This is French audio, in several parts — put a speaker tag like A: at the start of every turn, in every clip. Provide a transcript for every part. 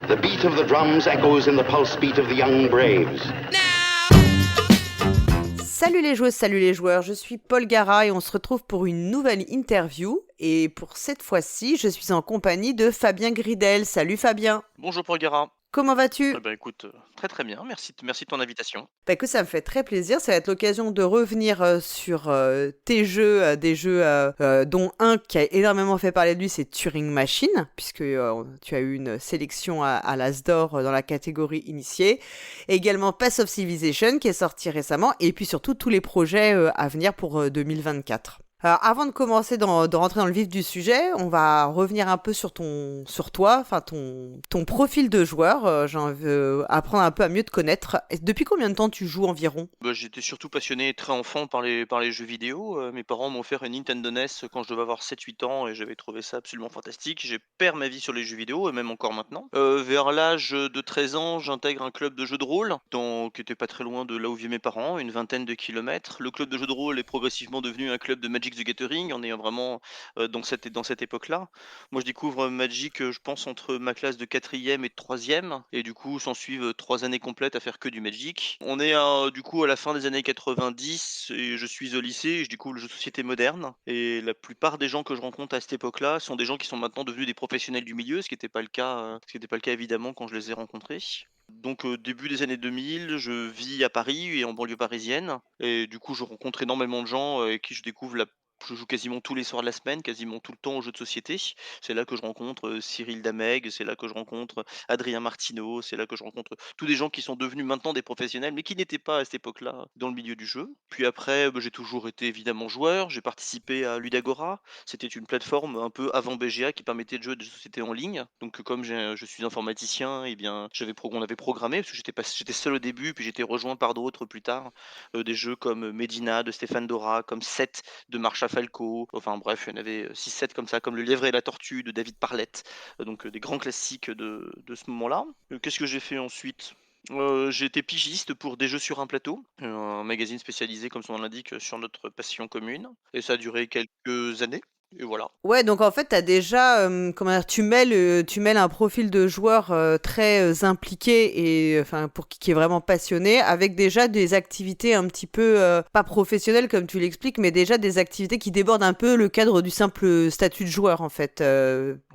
A: The beat of the drums echoes in the pulse beat of the young braves.
B: Salut les joueuses, salut les joueurs, je suis Paul Gara et on se retrouve pour une nouvelle interview. Et pour cette fois-ci, je suis en compagnie de Fabien Gridel. Salut Fabien.
C: Bonjour Paul Gara.
B: Comment vas-tu ?
C: Écoute, très très bien, merci de ton invitation.
B: Que ça me fait très plaisir, ça va être l'occasion de revenir sur tes jeux, des jeux dont un qui a énormément fait parler de lui, c'est Turing Machine, puisque tu as eu une sélection à l'As d'Or dans la catégorie initiée. Et également Pass of Civilization qui est sorti récemment, et puis surtout tous les projets à venir pour 2024. Alors, avant de commencer de rentrer dans le vif du sujet, on va revenir un peu sur toi, enfin ton profil de joueur. J'en veux apprendre un peu à mieux te connaître. Et depuis combien de temps tu joues environ ?
C: J'étais surtout passionné très enfant par les jeux vidéo. Mes parents m'ont offert une Nintendo NES quand je devais avoir 7-8 ans et j'avais trouvé ça absolument fantastique. J'ai perdu ma vie sur les jeux vidéo et même encore maintenant. Vers l'âge de 13 ans, j'intègre un club de jeux de rôle qui était pas très loin de là où vivaient mes parents, une vingtaine de kilomètres. Le club de jeux de rôle est progressivement devenu un club de Magic the Gathering. On est vraiment dans cette époque-là. Moi, je découvre Magic, je pense, entre ma classe de 4e et de 3e. Et du coup, s'en suivent 3 années complètes à faire que du Magic. On est du coup à la fin des années 90 et je suis au lycée et je découvre le jeu de société moderne. Et la plupart des gens que je rencontre à cette époque-là sont des gens qui sont maintenant devenus des professionnels du milieu, ce qui n'était pas le cas, évidemment quand je les ai rencontrés. Donc début des années 2000, je vis à Paris et en banlieue parisienne. Et du coup, je rencontre énormément de gens avec qui je joue quasiment tous les soirs de la semaine, quasiment tout le temps aux jeux de société. C'est là que je rencontre Cyril Dameg, c'est là que je rencontre Adrien Martineau, c'est là que je rencontre tous des gens qui sont devenus maintenant des professionnels, mais qui n'étaient pas à cette époque-là dans le milieu du jeu. Puis après, j'ai toujours été évidemment joueur, j'ai participé à Ludagora, c'était une plateforme un peu avant BGA qui permettait de jouer des sociétés en ligne. Donc comme je suis informaticien, et bien on avait programmé, parce que j'étais seul au début, puis j'étais rejoint par d'autres plus tard, des jeux comme Medina de Stéphane Dora, comme 7 de Marcha Falco, enfin bref, il y en avait 6-7 comme ça, comme Le Lièvre et la Tortue de David Parlett, donc des grands classiques de ce moment-là. Qu'est-ce que j'ai fait ensuite ? J'ai été pigiste pour Des Jeux sur un plateau, un magazine spécialisé, comme son nom l'indique, sur notre passion commune, et ça a duré quelques années, et voilà.
B: Ouais, donc en fait, t'as déjà, comment dire, tu mêles un profil de joueur très impliqué et enfin qui est vraiment passionné, avec déjà des activités un petit peu pas professionnelles comme tu l'expliques, mais déjà des activités qui débordent un peu le cadre du simple statut de joueur en fait.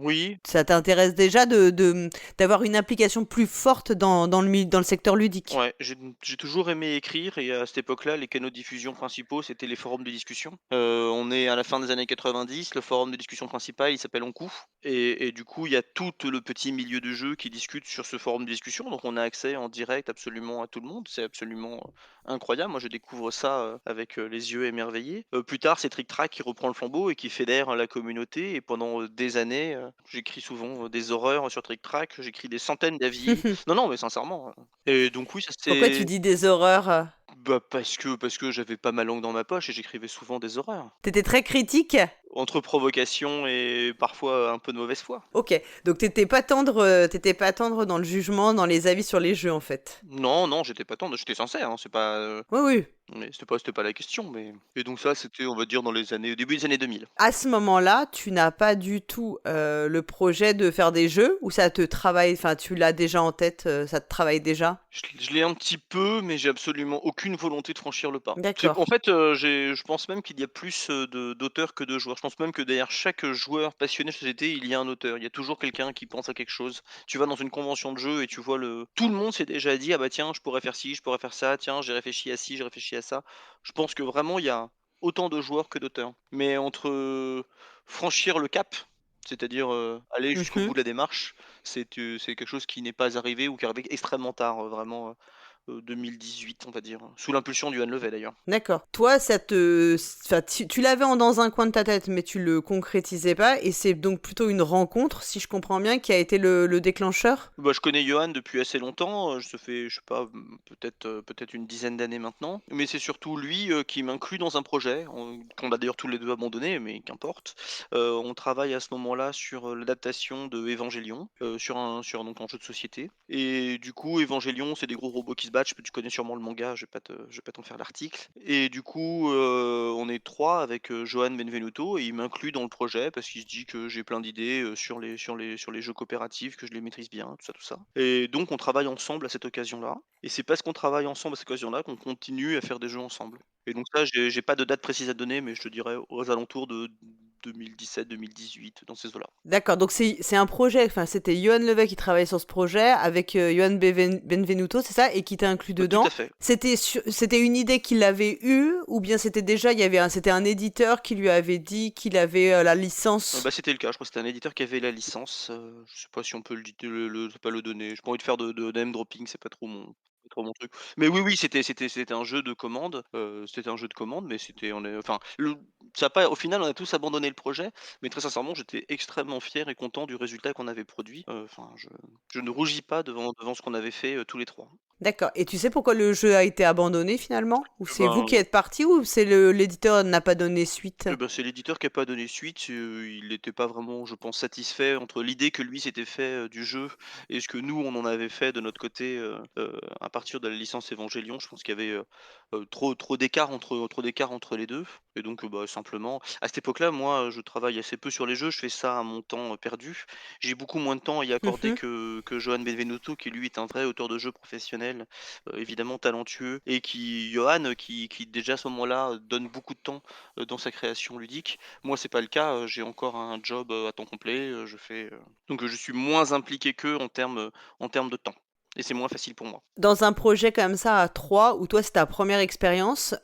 C: Oui,
B: Ça t'intéresse déjà d'avoir une implication plus forte dans le secteur ludique.
C: ouais, j'ai toujours aimé écrire et à cette époque-là, les canaux de diffusion principaux, c'était les forums de discussion. On est à la fin des années 90, le forum de discussion principal, il s'appelle Oncoup et du coup, il y a tout le petit milieu de jeu qui discute sur ce forum de discussion, donc on a accès en direct absolument à tout le monde. C'est absolument incroyable. Moi, je découvre ça avec les yeux émerveillés. Plus tard, c'est Trick Track qui reprend le flambeau et qui fédère la communauté et pendant des années, j'écris souvent des horreurs sur Trick Track, j'écris des centaines d'avis. Non, non, mais sincèrement, et donc oui, ça
B: Pourquoi tu
C: c'est
B: dis des horreurs?
C: parce que j'avais pas ma langue dans ma poche et j'écrivais souvent des horreurs.
B: T'étais très critique?
C: Entre provocation et parfois un peu de mauvaise foi.
B: Ok, donc t'étais pas tendre dans le jugement, dans les avis sur les jeux en fait.
C: Non, non, j'étais pas tendre, j'étais sincère, hein, c'est pas,
B: Oui, oui.
C: mais c'était pas la question, mais et donc ça, c'était, on va dire, dans les années au début des années 2000.
B: À ce moment-là, tu n'as pas du tout le projet de faire des jeux ou ça te travaille, enfin tu l'as déjà en tête, ça te travaille déjà?
C: Je l'ai un petit peu, mais j'ai absolument aucune volonté de franchir le pas. C'est en
B: D'accord.
C: fait, je pense même qu'il y a plus, d'auteurs que de joueurs. Je pense même que derrière chaque joueur passionné de société, il y a un auteur. Il y a toujours quelqu'un qui pense à quelque chose. Tu vas dans une convention de jeu et tu vois tout le monde s'est déjà dit: «Ah bah tiens, je pourrais faire ci, je pourrais faire ça, tiens, j'ai réfléchi à ci, j'ai réfléchi à ça». Je pense que vraiment il y a autant de joueurs que d'auteurs. Mais entre, franchir le cap, c'est-à-dire, aller jusqu'au bout
B: Mhm.
C: de la démarche, c'est quelque chose qui n'est pas arrivé ou qui est arrivé extrêmement tard, vraiment, 2018 on va dire, sous l'impulsion du Levet d'ailleurs.
B: D'accord. Toi, enfin, tu l'avais dans un coin de ta tête, mais tu le concrétisais pas, et c'est donc plutôt une rencontre, si je comprends bien, qui a été le déclencheur?
C: Bah, je connais Johan depuis assez longtemps, ça fait, je sais pas, peut-être une dizaine d'années maintenant. Mais c'est surtout lui, qui m'inclut dans un projet, qu'on a d'ailleurs tous les 2 abandonné, mais qu'importe. On travaille à ce moment-là sur, l'adaptation de Evangelion, sur donc un jeu de société et du coup Evangelion, c'est des gros robots qui se Batch, tu connais sûrement le manga, je vais pas t'en faire l'article. Et du coup, on est 3 avec, Johan Benvenuto et il m'inclut dans le projet parce qu'il se dit que j'ai plein d'idées, sur les jeux coopératifs, que je les maîtrise bien, tout ça. Et donc on travaille ensemble à cette occasion-là et c'est parce qu'on travaille ensemble à cette occasion-là qu'on continue à faire des jeux ensemble. Et donc ça, j'ai pas de date précise à donner, mais je te dirais aux alentours de 2017-2018, dans ces eaux-là.
B: D'accord, donc c'est un projet, enfin c'était Johan Levet qui travaillait sur ce projet avec Johan Benvenuto, c'est ça, et qui t'a inclus
C: Tout à
B: dedans.
C: fait.
B: C'était une idée qu'il avait eue, ou bien c'était déjà, c'était un éditeur qui lui avait dit qu'il avait la licence.
C: Bah, c'était le cas, je crois que c'était un éditeur qui avait la licence, je sais pas si on peut pas le donner. J'ai pas envie de faire de name dropping, c'est pas trop mon truc. Mais oui, oui, c'était un jeu de commande, mais c'était on est enfin, le ça a pas au final, on a tous abandonné le projet, mais très sincèrement, j'étais extrêmement fier et content du résultat qu'on avait produit. Enfin, je ne rougis pas devant ce qu'on avait fait, tous les 3.
B: D'accord, et tu sais pourquoi le jeu a été abandonné finalement? Ou
C: Eh
B: c'est vous qui
C: ben
B: êtes parti, ou c'est l'éditeur n'a pas donné suite?
C: c'est l'éditeur qui a pas donné suite, il n'était pas vraiment, je pense, satisfait entre l'idée que lui s'était fait, du jeu et ce que nous on en avait fait de notre côté, à partir de la licence Evangelion. Je pense qu'il y avait, trop d'écart entre les 2. Et donc, bah, simplement à cette époque-là, moi, je travaille assez peu sur les jeux, je fais ça à mon temps, perdu. J'ai beaucoup moins de temps à y accorder
B: Mhm.
C: que Johan Benvenuto qui lui est un vrai auteur de jeux professionnel, évidemment talentueux et Johan, qui déjà à ce moment-là, donne beaucoup de temps dans sa création ludique. Moi, c'est pas le cas, j'ai encore un job, à temps complet, donc je suis moins impliqué qu'eux en termes de temps et c'est moins facile pour moi.
B: Dans un projet comme ça à trois, où toi c'est ta première expérience,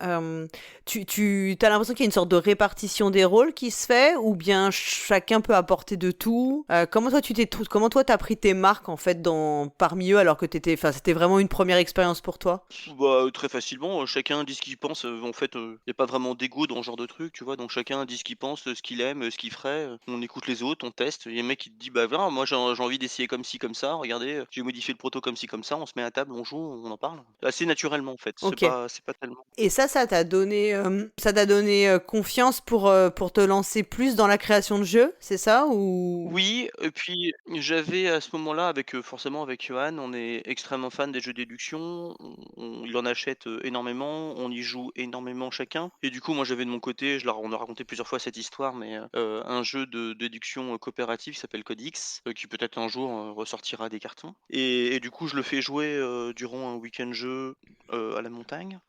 B: tu as l'impression qu'il y a une sorte de répartition des rôles qui se fait, ou bien chacun peut apporter de tout? Comment toi t'as pris tes marques en fait parmi eux, alors que enfin c'était vraiment une première expérience pour toi?
C: Bah, très facilement, chacun dit ce qu'il pense, en fait, y a pas vraiment d'ego dans ce genre de truc, tu vois? Donc chacun dit ce qu'il pense, ce qu'il aime, ce qu'il ferait, on écoute les autres, on teste. Il y a un mec qui te dit: «Bah, voilà, moi j'ai envie d'essayer comme ci, comme ça, regardez, j'ai modifié le proto comme ci, comme ça», on se met à table, on joue, on en parle. Assez naturellement, en fait,
B: Ok.
C: c'est pas tellement.
B: Et ça t'a donné confiance pour te lancer plus dans la création de jeux, c'est ça ou?
C: Oui, et puis j'avais à ce moment-là avec, forcément avec Johan, on est extrêmement fan des jeux de déduction, il en achète, énormément, on y joue énormément chacun et du coup moi j'avais de mon côté, on a raconté plusieurs fois cette histoire, mais, un jeu de déduction, coopératif qui s'appelle Code X, qui peut-être un jour, ressortira des cartons et du coup je le fais jouer, durant un week-end jeu, à la montagne.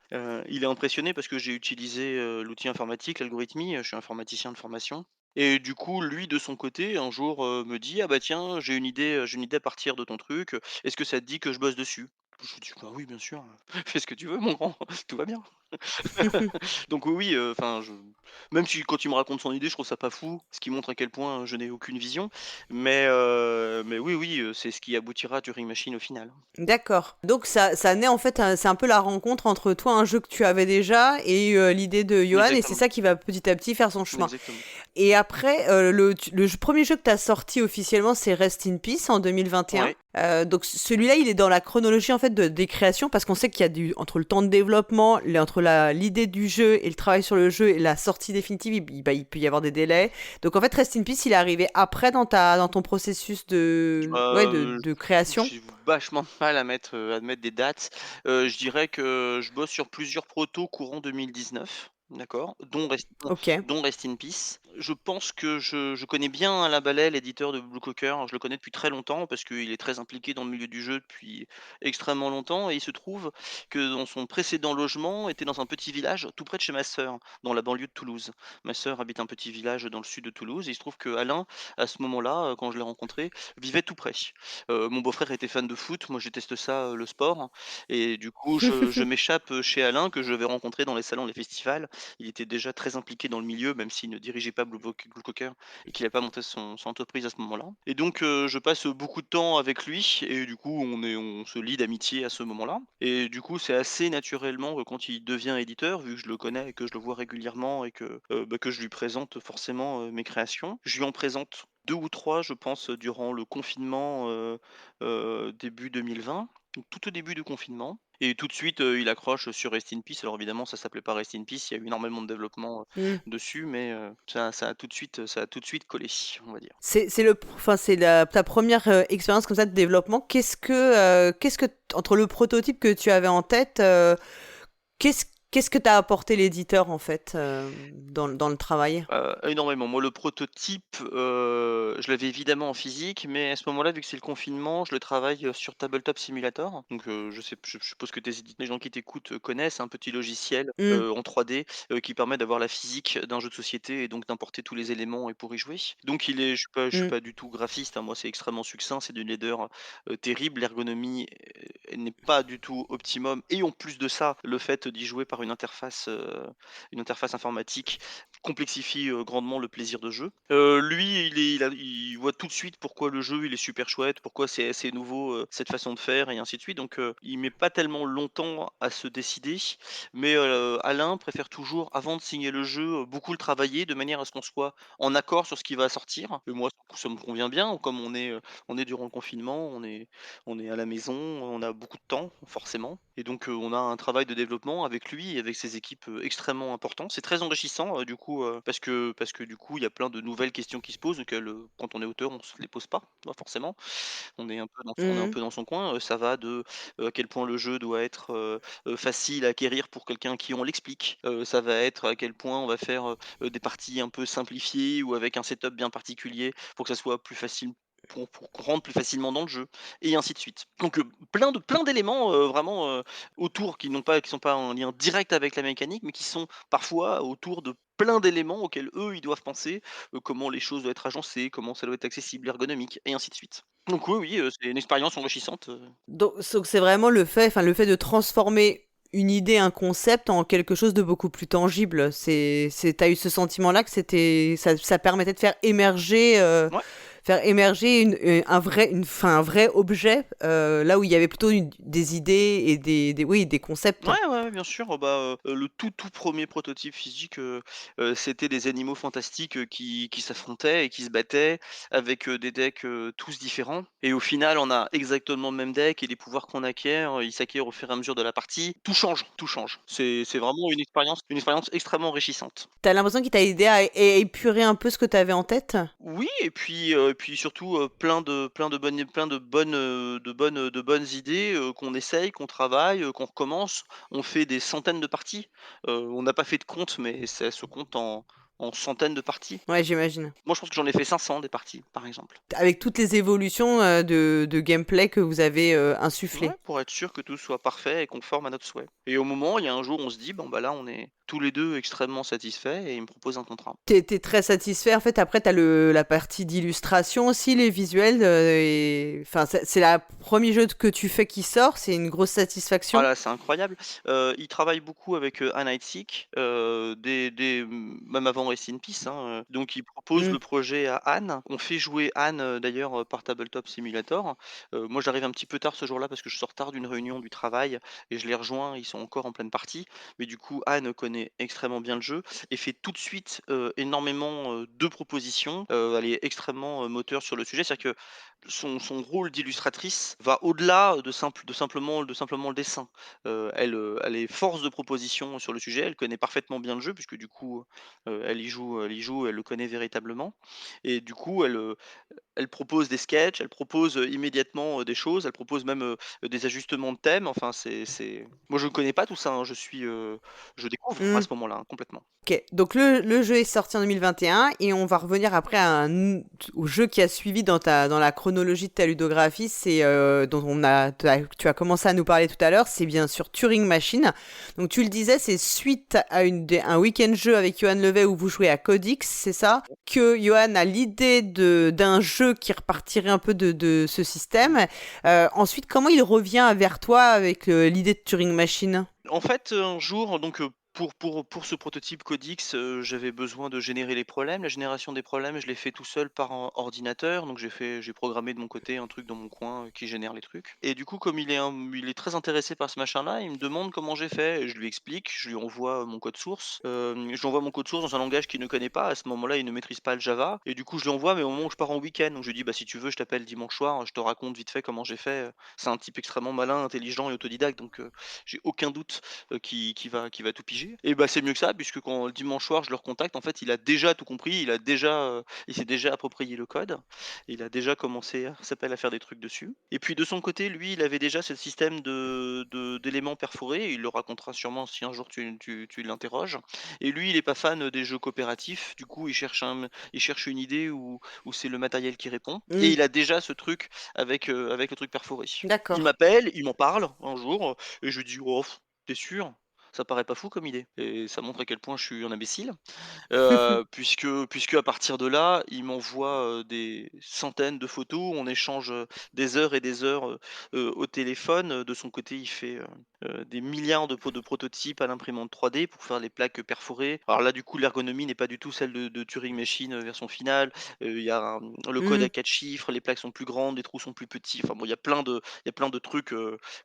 C: Il est impressionné parce que j'ai utilisé, l'outil informatique, l'algorithmie, je suis informaticien de formation et du coup, lui, de son côté, un jour, me dit: «Ah bah tiens, j'ai une idée à partir de ton truc, est-ce que ça te dit que je bosse dessus?» Je lui dis: «Bah oui, bien sûr, fais ce que tu veux mon grand, tout va bien». Donc oui, oui, enfin je même si quand il me raconte son idée, je trouve ça pas fou, ce qui montre à quel point je n'ai aucune vision, mais oui, oui, c'est ce qui aboutira à Turing Machine au final.
B: D'accord. Donc ça naît en fait, c'est un peu la rencontre entre toi, un jeu que tu avais déjà, et l'idée de Johan, et c'est
C: Exactement,
B: ça qui va petit à petit faire son chemin.
C: exactement.
B: Et après, premier jeu que tu as sorti officiellement, c'est Rest in Peace en 2021.
C: Ouais.
B: Donc celui-là, il est dans la chronologie en fait des créations, parce qu'on sait qu'il y a entre le temps de développement, entre l'idée du jeu et le travail sur le jeu et la sortie définitive, il peut y avoir des délais. Donc en fait, Rest in Peace, il est arrivé après dans ton processus
C: Heu,
B: de création.
C: j'ai vachement de mal à mettre des dates. Je dirais que je bosse sur plusieurs protos courant 2019, d'accord?
B: Ok.
C: Dont Rest in Peace. Je pense que je connais bien Alain Ballet, l'éditeur de Blue Cocker. Je le connais depuis très longtemps parce qu'il est très impliqué dans le milieu du jeu depuis extrêmement longtemps et il se trouve que dans son précédent logement était dans un petit village tout près de chez ma sœur, dans la banlieue de Toulouse. Ma sœur habite un petit village dans le sud de Toulouse et il se trouve qu'Alain, à ce moment-là, quand je l'ai rencontré, vivait tout près. Mon beau-frère était fan de foot, moi je déteste ça, le sport et du coup je m'échappe, chez Alain que je vais rencontrer dans les salons, les festivals. Il était déjà très impliqué dans le milieu, même s'il ne dirigeait pas Blue Cocker et qu'il a pas monté son entreprise à ce moment-là et donc je passe beaucoup de temps avec lui et du coup on se lie d'amitié à ce moment-là et du coup c'est assez naturellement que quand il devient éditeur, vu que je le connais et que je le vois régulièrement et que je lui présente forcément, mes créations. Je lui en présente 2 ou 3 je pense, durant le confinement, début 2020, donc tout au début du confinement et tout de suite, il accroche sur Rest in Peace. Alors évidemment, ça s'appelait pas Rest in Peace, il y a eu énormément de développement,
B: Mmh.
C: dessus, mais ça a tout de suite collé, on va dire.
B: C'est ta première expérience comme ça de développement. Qu'est-ce que entre le prototype que tu avais en tête, qu'est-ce que t'as apporté l'éditeur en fait dans le travail?
C: Énormément. Moi, le prototype, je l'avais évidemment en physique, mais à ce moment-là, vu que c'est le confinement, je le travaille, sur Tabletop Simulator. Donc, je suppose que les gens qui t'écoutent, connaissent un petit logiciel,
B: Mmh.
C: en 3D, qui permet d'avoir la physique d'un jeu de société et donc d'importer tous les éléments et pour y jouer. Donc je suis pas
B: Mmh.
C: du tout graphiste, hein. Moi, c'est extrêmement succinct, c'est du laideur, terrible. L'ergonomie, elle n'est pas du tout optimum et en plus de ça, le fait d'y jouer par une interface informatique complexifie, grandement le plaisir de jeu. Lui, il voit tout de suite pourquoi le jeu, il est super chouette, pourquoi c'est assez nouveau, cette façon de faire et ainsi de suite. Donc, il met pas tellement longtemps à se décider, mais, Alain préfère toujours, avant de signer le jeu, beaucoup le travailler de manière à ce qu'on soit en accord sur ce qui va sortir. Et moi, ça me convient bien, comme on est durant le confinement, on est à la maison, on a beaucoup de temps, forcément. Et donc, on a un travail de développement avec lui et avec ses équipes, extrêmement important. C'est très enrichissant, du coup, parce que du coup, il y a plein de nouvelles questions qui se posent auxquelles, quand on est auteur, on se les pose pas, forcément. On est un
B: Mmh.
C: peu dans son coin, ça va de, à quel point le jeu doit être, facile à acquérir pour quelqu'un qui on l'explique. Ça va être à quel point on va faire, des parties un peu simplifiées ou avec un setup bien particulier pour que ça soit plus facile pour qu'on rentre plus facilement dans le jeu et ainsi de suite. Donc, plein d'éléments, vraiment, autour qui sont pas en lien direct avec la mécanique, mais qui sont parfois autour de plein d'éléments auxquels eux, ils doivent penser, comment les choses doivent être agencées, comment ça doit être accessible, ergonomique et ainsi de suite. Donc oui, oui, c'est une expérience enrichissante,
B: Donc c'est vraiment le fait de transformer une idée, un concept en quelque chose de beaucoup plus tangible. T'as eu ce sentiment-là que ça permettait de
C: ouais.
B: faire émerger un vrai objet, là où il y avait plutôt des idées et oui, des concepts.
C: Ouais, ouais, ouais, bien sûr, le tout premier prototype physique, c'était des animaux fantastiques, qui s'affrontaient et qui se battaient avec, des decks, tous différents et au final, on a exactement le même deck et les pouvoirs qu'on acquiert, ils s'acquièrent au fur et à mesure de la partie. Tout change, tout change. C'est vraiment une expérience extrêmement enrichissante.
B: T'as l'impression qu'il t'a aidé à épurer un peu ce que t'avais en tête?
C: Oui et puis surtout, plein de bonnes idées, qu'on essaye, qu'on travaille, qu'on recommence. On fait des centaines de parties. On n'a pas fait de compte, mais ça se compte en centaines de parties.
B: Ouais, j'imagine.
C: Moi, je pense que j'en ai fait 500 des parties, par exemple.
B: Avec toutes les évolutions de gameplay que vous avez
C: Ouais,
B: insufflées.
C: pour être sûr que tout soit parfait et conforme à notre souhait. Et au moment, il y a un jour, on se dit: «Bon, bah, là, on est tous les 2 extrêmement satisfaits» et il me propose un contrat.
B: T'es très satisfait. En fait, après, t'as la partie d'illustration aussi, les visuels. Enfin, c'est la premier jeu que tu fais qui sort. C'est une grosse satisfaction.
C: Voilà, c'est incroyable. Il travaille beaucoup avec, Anne Heitsink, même avant Rest in Peace, hein, donc il propose
B: Mm.
C: le projet à Anne. On fait jouer Anne, d'ailleurs, par Tabletop Simulator. Moi, j'arrive un petit peu tard ce jour-là parce que je sors tard d'une réunion du travail et je les rejoins, ils sont encore en pleine partie. Mais du coup, Anne connaît extrêmement bien le jeu et fait tout de suite, énormément, de propositions. Elle est extrêmement, moteur sur le sujet. C'est-à-dire que son rôle d'illustratrice va au-delà de simplement le dessin. Elle est force de proposition sur le sujet, elle connaît parfaitement bien le jeu puisque du coup, elle le connaît véritablement et du coup elle propose des sketchs, elle propose, immédiatement, des choses, elle propose même, des ajustements de thèmes. Enfin c'est moi je ne connais pas tout ça, hein, je découvre à
B: Mm.
C: ce moment-là, hein, complètement.
B: Ok, donc le jeu est sorti en 2021 et on va revenir après au jeu qui a suivi dans la chronologie de ta ludographie, c'est dont tu as commencé à nous parler tout à l'heure, c'est bien sûr Turing Machine. Donc tu le disais, c'est suite à un week-end jeu avec Johan Levet où vous jouez à Codix, c'est ça? Que Johan a l'idée d'un jeu qui repartirait un peu de ce système. Ensuite, comment il revient vers toi avec l'idée de Turing Machine?
C: En fait, un jour, donc, pour ce prototype Codix, j'avais besoin de générer les problèmes. La génération des problèmes, je l'ai fait tout seul par ordinateur, donc j'ai programmé de mon côté un truc dans mon coin, qui génère les trucs et du coup, comme il est très intéressé par ce machin-là, il me demande comment j'ai fait et je lui explique, je lui envoie mon code source. Je lui envoie mon code source dans un langage qu'il ne connaît pas. À ce moment-là, il ne maîtrise pas le Java et du coup, je lui envoie, mais au moment où je pars en week-end, donc je lui dis: «Bah, si tu veux, je t'appelle dimanche soir, je te raconte vite fait comment j'ai fait». C'est un type extrêmement malin, intelligent et autodidacte, donc j'ai aucun doute qui va tout piger. Et bah, c'est mieux que ça, puisque quand le dimanche soir, je le recontacte, en fait, il a déjà tout compris, il s'est déjà approprié le code, il a déjà commencé à faire des trucs dessus. Et puis de son côté, lui, il avait déjà ce système d'éléments perforés, il le racontera sûrement si un jour tu l'interroges. Et lui, il est pas fan des jeux coopératifs, du coup, il cherche une idée où c'est le matériel qui répond. Et
B: Mmh,
C: il a déjà ce truc avec le truc perforé. Il
B: d'accord.
C: m'appelle, il m'en parle un jour, et je lui dis: «Oh, tu sûr? Ça paraît pas fou comme idée?» Et ça montre à quel point je suis un imbécile, puisque à partir de là, il m'envoie, des centaines de photos, on échange, des heures et des heures, au téléphone. De son côté, il fait, des milliards de prototypes à l'imprimante 3D pour faire les plaques perforées. Alors là, du coup, l'ergonomie n'est pas du tout celle de Turing Machine, version finale. Il y a le code
B: Mmh.
C: à 4 chiffres, les plaques sont plus grandes, les trous sont plus petits. Enfin bon, il y a plein de trucs,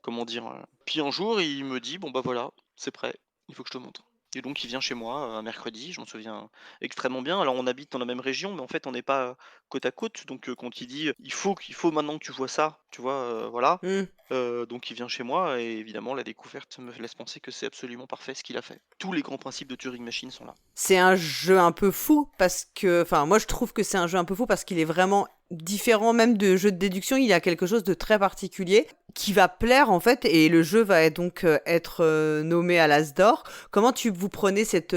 C: comment dire? Puis un jour, il me dit: «Bon, bah, voilà, c'est prêt, il faut que je te montre». Et donc il vient chez moi, un mercredi, je m'en souviens extrêmement bien. Alors on habite dans la même région, mais en fait on n'est pas, côte à côte. Donc quand il dit: «Il faut maintenant que tu vois ça», tu vois? Voilà.
B: Mmh.
C: Donc il vient chez moi et évidemment la découverte me laisse penser que c'est absolument parfait ce qu'il a fait. Tous les grands principes de Turing Machine sont là.
B: C'est un jeu un peu fou parce que, enfin, moi je trouve que c'est un jeu un peu fou parce qu'il est vraiment différent même de jeux de déduction. Il y a quelque chose de très particulier qui va plaire en fait et le jeu va donc être nommé à l'As d'or. Comment vous prenez cette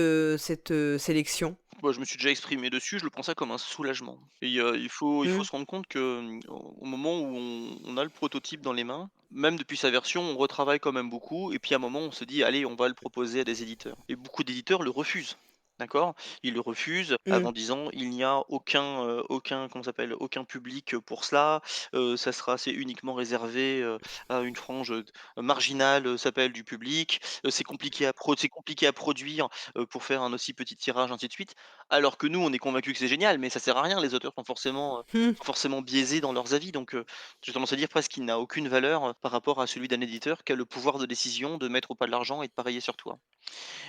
B: sélection?
C: Moi, je me suis déjà exprimé dessus, je le prends ça comme un soulagement. Et il faut
B: Hmm.
C: se rendre compte que, au moment où on a le prototype dans les mains, même depuis sa version, on retravaille quand même beaucoup et puis à un moment, on se dit: «Allez, on va le proposer à des éditeurs» et beaucoup d'éditeurs le refusent. D'accord? Ils le refusent
B: Hmm.
C: en disant: «Il n'y a aucun comment ça s'appelle? Aucun public, pour cela, c'est uniquement réservé, à une frange, marginale, s'appelle du public, c'est compliqué à produire, pour faire un aussi petit tirage», ainsi de suite. Alors que nous, on est convaincus que c'est génial, mais ça sert à rien. Les auteurs
B: Hmm.
C: sont forcément biaisés dans leurs avis, donc j'ai tendance à dire presque qu'il n'a aucune valeur, par rapport à celui d'un éditeur qui a le pouvoir de décision de mettre ou pas de l'argent et de parier sur toi.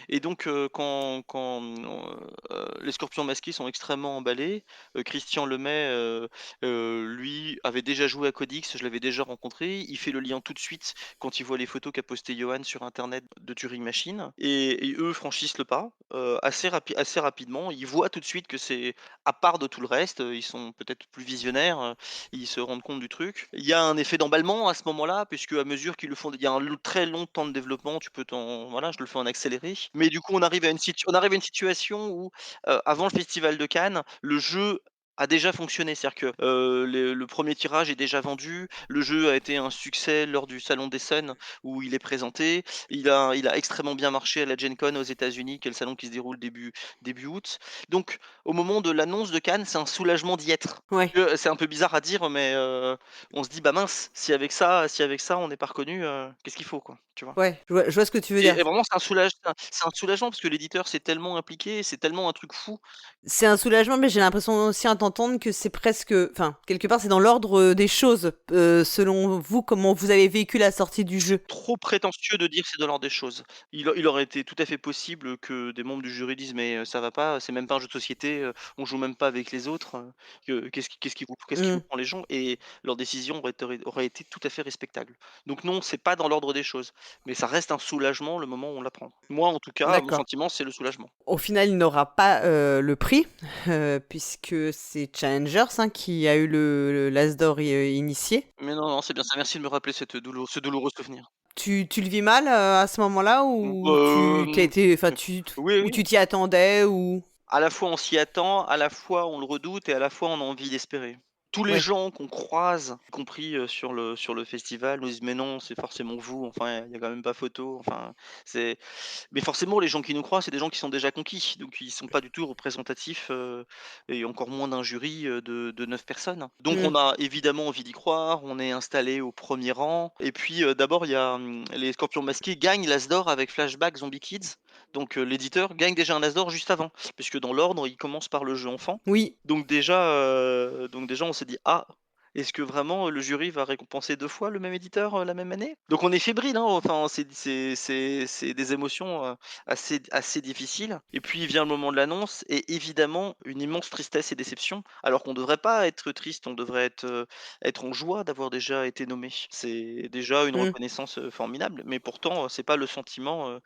C: Et donc les Scorpions Masqués sont extrêmement emballés, Christian Lemay, lui, avait déjà joué à Codix, je l'avais déjà rencontré. Il fait le lien tout de suite quand il voit les photos qu'a postées Johan sur internet de Turing Machine et eux franchissent le pas, assez rapidement. Ils voient tout de suite que c'est à part de tout le reste, ils sont peut-être plus visionnaires, ils se rendent compte du truc. Il y a un effet d'emballement à ce moment-là, puisque à mesure qu'ils le font, il y a un très long temps de développement, tu peux voilà, je le fais en accéléré. Mais du coup, on arrive à une situation où, avant le festival de Cannes, le jeu a déjà fonctionné. C'est-à-dire que, le 1er tirage est déjà vendu, le jeu a été un succès lors du salon d'Essen où il est présenté. Il a extrêmement bien marché à la Gen Con aux États-Unis, qui est le salon qui se déroule début août. Donc au moment de l'annonce de Cannes, c'est un soulagement d'y être.
B: Ouais,
C: C'est un peu bizarre à dire, mais on se dit: «Bah mince, si avec ça on n'est pas reconnu, qu'est-ce qu'il faut quoi?» Tu vois?
B: ouais, je vois ce que tu veux dire.
C: Et vraiment c'est un soulagement parce que l'éditeur s'est tellement impliqué, c'est tellement un truc fou.
B: C'est un soulagement, mais j'ai l'impression aussi à t'entendre que c'est presque, enfin, quelque part, c'est dans l'ordre des choses, selon vous, comment vous avez vécu la sortie du jeu.
C: C'est trop prétentieux de dire que c'est de l'ordre des choses. Il aurait été tout à fait possible que des membres du jury disent: «Mais, ça va pas, c'est même pas un jeu de société, on joue même pas avec les autres, que qu'est-ce qui vous
B: Mmh,
C: prend les gens?» Et leur décision aurait été tout à fait respectable. Donc non, c'est pas dans l'ordre des choses, mais ça reste un soulagement le moment où on l'apprend. Moi, en tout cas, mon
B: d'accord.
C: sentiment, c'est le soulagement.
B: Au final, il n'aura pas le prix, puisque c'est Challengers hein, qui a eu le l'As d'or initié.
C: Mais non, non, c'est bien ça. Merci de me rappeler ce douloureux souvenir.
B: Tu le vis mal à ce moment-là ou tu as
C: Hem,
B: été, enfin,
C: oui,
B: ou
C: oui.
B: tu t'y attendais ou.
C: À la fois on s'y attend, à la fois on le redoute et à la fois on a envie d'espérer. Tous les
B: Ouais.
C: gens qu'on croise, y compris, sur le festival, nous disent: «Mais non, c'est forcément vous, enfin, il y a quand même pas photo», enfin, c'est mais forcément les gens qui nous croient, c'est des gens qui sont déjà conquis, donc ils sont pas du tout représentatifs, et encore moins d'un jury, de 9 personnes. Donc
B: Mmh.
C: on a évidemment envie d'y croire, on est installé au premier rang et puis, d'abord il y a, les Scorpions Masqués gagnent l'As d'or avec Flashback Zombie Kids. Donc l'éditeur gagne déjà un as d'or juste avant, puisque dans l'ordre, il commence par le jeu enfant.
B: Oui.
C: Donc déjà on s'est dit: «Ah, est-ce que vraiment le jury va récompenser 2 fois le même éditeur, la même année?» Donc on est fébrile, hein, enfin c'est des émotions, assez difficiles et puis vient le moment de l'annonce et évidemment une immense tristesse et déception, alors qu'on devrait pas être triste, on devrait être en joie d'avoir déjà été nommé. C'est déjà une
B: Mmh.
C: reconnaissance, formidable, mais pourtant, c'est pas le sentiment,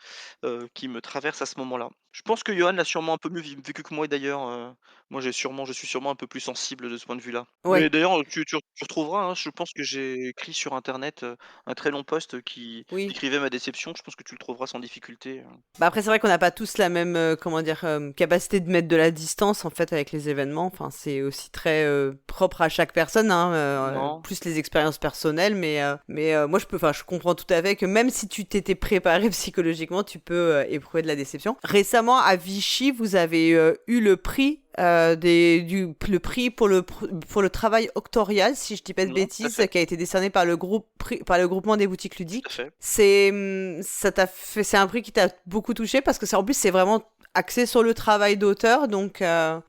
C: qui me traverse à ce moment-là. Je pense que Johan l'a sûrement un peu mieux vécu que moi d'ailleurs, moi je suis sûrement un peu plus sensible de ce point de vue-là.
B: Ouais.
C: Mais d'ailleurs, tu retrouveras, hein, je pense que j'ai écrit sur internet, un très long post qui
B: Oui.
C: décrivait ma déception, je pense que tu le trouveras sans difficulté.
B: Bah après, c'est vrai qu'on n'a pas tous la même, comment dire, capacité de mettre de la distance en fait avec les événements. Enfin, c'est aussi très propre à chaque personne, hein,
C: Non.
B: plus les expériences personnelles. Mais moi, enfin, je comprends tout à fait que même si tu t'étais préparé psychologiquement, tu peux éprouver de la déception. Récemment, à Vichy, vous avez eu le prix. Le prix pour le travail octorial, si je dis pas de
C: Non, tout à
B: bêtises,
C: fait,
B: qui a été décerné par par le groupement des boutiques
C: tout à
B: ludiques.
C: fait.
B: C'est un prix qui t'a beaucoup touché parce que en plus c'est vraiment axé sur le travail d'auteur. Donc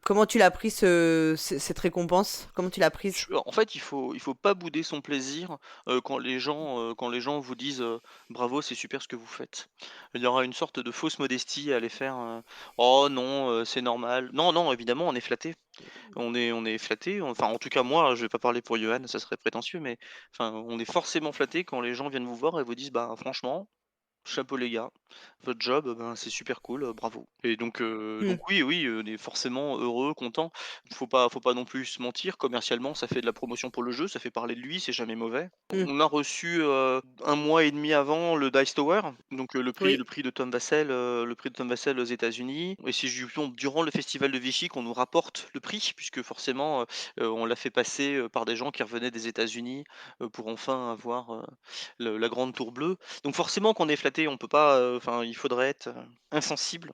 B: comment tu l'as pris cette récompense? Comment tu l'as prise?
C: En fait, il faut pas bouder son plaisir, quand les gens vous disent, «Bravo, c'est super ce que vous faites». Il y aura une sorte de fausse modestie à aller faire, «Oh non, c'est normal». Non, non, évidemment, on est flatté. On est flatté, enfin, en tout cas moi, je vais pas parler pour Johan, ça serait prétentieux, mais enfin, on est forcément flatté quand les gens viennent vous voir et vous disent: «Bah, franchement, chapeau les gars, votre job, ben, c'est super cool, bravo». Et
B: Hmm.
C: donc oui, oui, on est forcément heureux, content. Faut pas non plus se mentir, commercialement, ça fait de la promotion pour le jeu, ça fait parler de lui, c'est jamais mauvais.
B: Hmm.
C: On a reçu, 1 mois et demi avant le Dice Tower, donc le
B: Oui.
C: prix de Tom Vassell, aux États-Unis, et c'est durant le festival de Vichy qu'on nous rapporte le prix puisque forcément, on l'a fait passer, par des gens qui revenaient des États-Unis, pour enfin avoir, le la grande tour bleue. Donc forcément qu'on est flatté, on peut pas, enfin, il faudrait être, insensible,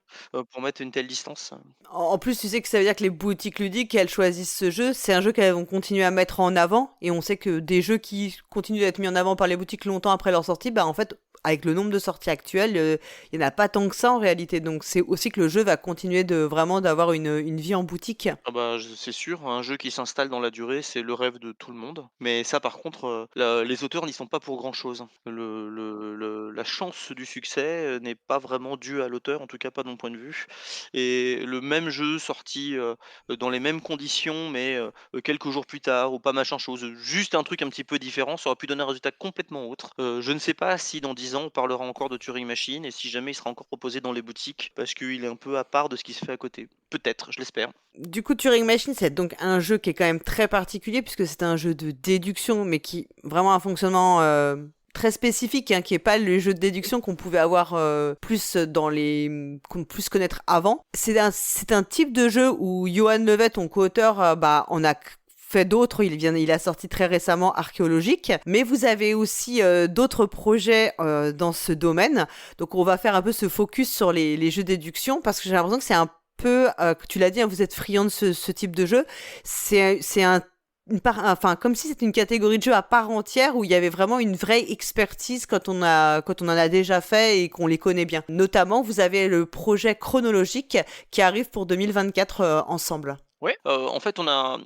C: pour mettre une telle distance.
B: En plus, tu sais que ça veut dire que les boutiques ludiques, elles choisissent ce jeu, c'est un jeu qu'elles vont continuer à mettre en avant. Et on sait que des jeux qui continuent d'être mis en avant par les boutiques longtemps après leur sortie, bah en fait, avec le nombre de sorties actuelles, il n'y en a pas tant que ça en réalité. Donc c'est aussi que le jeu va continuer de vraiment d'avoir une vie en boutique.
C: Ah bah, c'est sûr, un jeu qui s'installe dans la durée, c'est le rêve de tout le monde. Mais ça, par contre, les auteurs n'y sont pas pour grand-chose. La chance du succès n'est pas vraiment due à l'auteur, en tout cas pas de mon point de vue. Et le même jeu sorti dans les mêmes conditions, mais quelques jours plus tard, ou pas machin chose, juste un truc un petit peu différent, ça aurait pu donner un résultat complètement autre. Je ne sais pas si dans 10 ans, on parlera encore de Turing Machine et si jamais il sera encore proposé dans les boutiques, parce qu'il est un peu à part de ce qui se fait à côté. Peut-être, je l'espère.
B: Du coup, Turing Machine, c'est donc un jeu qui est quand même très particulier puisque c'est un jeu de déduction, mais qui vraiment un fonctionnement très spécifique, hein, qui est pas le jeu de déduction qu'on pouvait avoir qu'on plus connaître avant. C'est un type de jeu où Johan Levet, ton co-auteur, on a fait d'autres, il a sorti très récemment Archéologique, mais vous avez aussi d'autres projets dans ce domaine. Donc on va faire un peu ce focus sur les jeux de déduction parce que j'ai l'impression que c'est un peu, tu l'as dit, hein, vous êtes friand de ce type de jeu. C'est enfin, comme si c'était une catégorie de jeu à part entière où il y avait vraiment une vraie expertise quand on en a déjà fait et qu'on les connaît bien. Notamment, vous avez le projet chronologique qui arrive pour 2024 ensemble.
C: Ouais, en fait, on a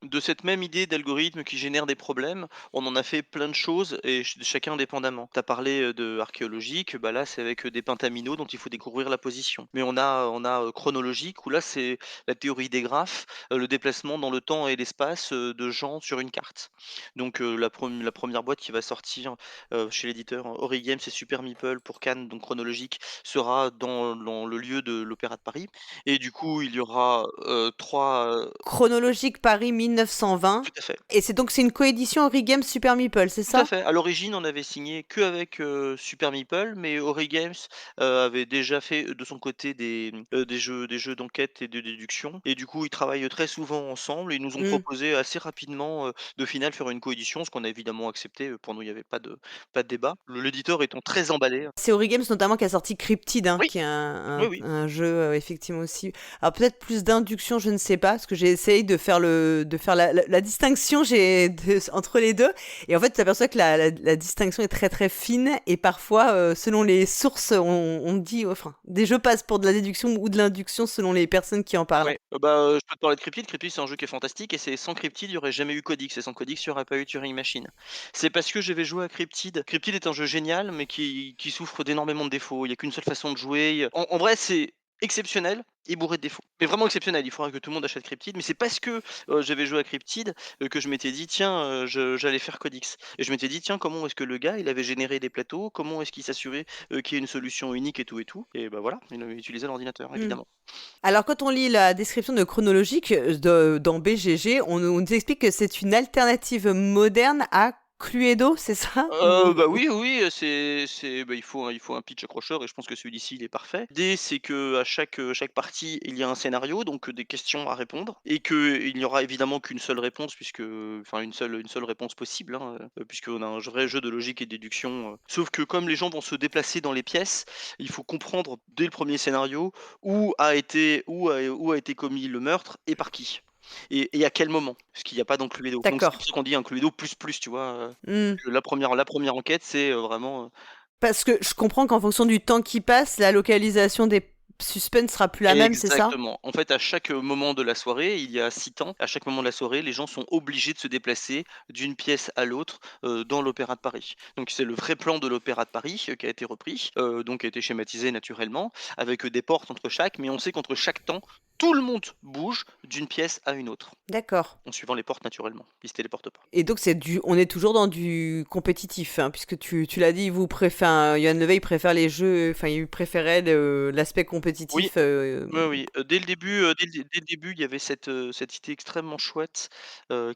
C: de cette même idée d'algorithme qui génère des problèmes, on en a fait plein de choses et chacun indépendamment. Tu as parlé, de archéologique, bah, là, c'est avec, des pentaminos dont il faut découvrir la position. Mais on a, chronologique où là, c'est la théorie des graphes, le déplacement dans le temps et l'espace, de gens sur une carte. Donc, la première boîte qui va sortir, chez l'éditeur Origame, c'est Super Meeple pour Cannes, donc chronologique, sera dans le lieu de l'Opéra de Paris et du coup, il y aura, 3,
B: Chronologique Paris 1920.
C: tout à fait.
B: Et c'est une coédition Origame Super Meeple, c'est
C: Tout à
B: ça?
C: fait. À l'origine, on avait signé qu'avec, Super Meeple, mais Origames, avait déjà fait, de son côté des jeux d'enquête et de déduction et du coup, ils travaillent très souvent ensemble et ils nous ont
B: Hmm.
C: proposé assez rapidement, de final faire une coédition, ce qu'on a évidemment accepté, pour nous, il y avait pas de débat. L'éditeur étant très emballé.
B: C'est Origames notamment qui a sorti Cryptid, hein,
C: Oui,
B: qui est
C: oui, oui.
B: un jeu effectivement aussi. Alors peut-être plus d'induction, je ne sais pas, parce que j'ai essayé de faire la distinction entre les deux. Et en fait, tu t'aperçois que la distinction est très très fine et parfois, selon les sources, on dit, enfin, des jeux passent pour de la déduction ou de l'induction selon les personnes qui en parlent.
C: Ouais, je peux te parler de Cryptid. Cryptid, c'est un jeu qui est fantastique et c'est sans Cryptid, il y aurait jamais eu Codex et sans Codex, il y aurait pas eu Turing Machine. C'est parce que je vais jouer à Cryptid. Cryptid est un jeu génial, mais qui souffre d'énormément de défauts. Il y a qu'une seule façon de jouer. En vrai, c'est exceptionnel et bourré de défauts. Mais vraiment exceptionnel. Il faudra que tout le monde achète Cryptid. Mais c'est parce que j'avais joué à Cryptid que je m'étais dit, tiens, j'allais faire Codex. Et je m'étais dit, tiens, comment est-ce que le gars, il avait généré des plateaux? Comment est-ce qu'il s'assurait qu'il y ait une solution unique et tout et tout? Et bah voilà, il utilisait l'ordinateur,
B: Hmm.
C: évidemment.
B: Alors, quand on lit la description de chronologique dans BGG, on nous explique que c'est une alternative moderne à Cluedo, c'est ça?
C: Bah, oui, oui, il faut un pitch accrocheur et je pense que celui-ci, il est parfait. L'idée, c'est qu'à chaque partie, il y a un scénario, donc des questions à répondre et qu'il n'y aura évidemment qu'une seule réponse puisque enfin une seule réponse possible, hein, puisqu'on a un vrai jeu de logique et de déduction, sauf que comme les gens vont se déplacer dans les pièces, il faut comprendre dès le premier scénario où a été commis le meurtre et par qui. Et à quel moment? Ce qu'il n'y a pas dans Cluedo. Donc c'est pour
B: D'accord.
C: ça qu'on dit un Cluedo plus plus, tu vois?
B: Hmm.
C: Que la première enquête, c'est, vraiment,
B: Parce que je comprends qu'en fonction du temps qui passe, la localisation des suspects ne sera plus la même, c'est ça?
C: exactement. En fait, à chaque moment de la soirée, il y a 6 temps. À chaque moment de la soirée, les gens sont obligés de se déplacer d'une pièce à l'autre, dans l'Opéra de Paris. Donc c'est le vrai plan de l'Opéra de Paris, qui a été repris, donc qui a été schématisé naturellement, avec, des portes entre chaque, mais on sait qu'entre chaque temps, tout le monde bouge d'une pièce à une autre,
B: D'accord.
C: en suivant les portes naturellement. Ils se téléportent pas.
B: Et donc on est toujours dans du compétitif, hein, puisque tu l'as dit, Johan Levey il préfère les jeux, enfin il préférait l'aspect
C: Oui.
B: compétitif.
C: Oui, oui, dès le début, dès le début, il y avait cette idée extrêmement chouette,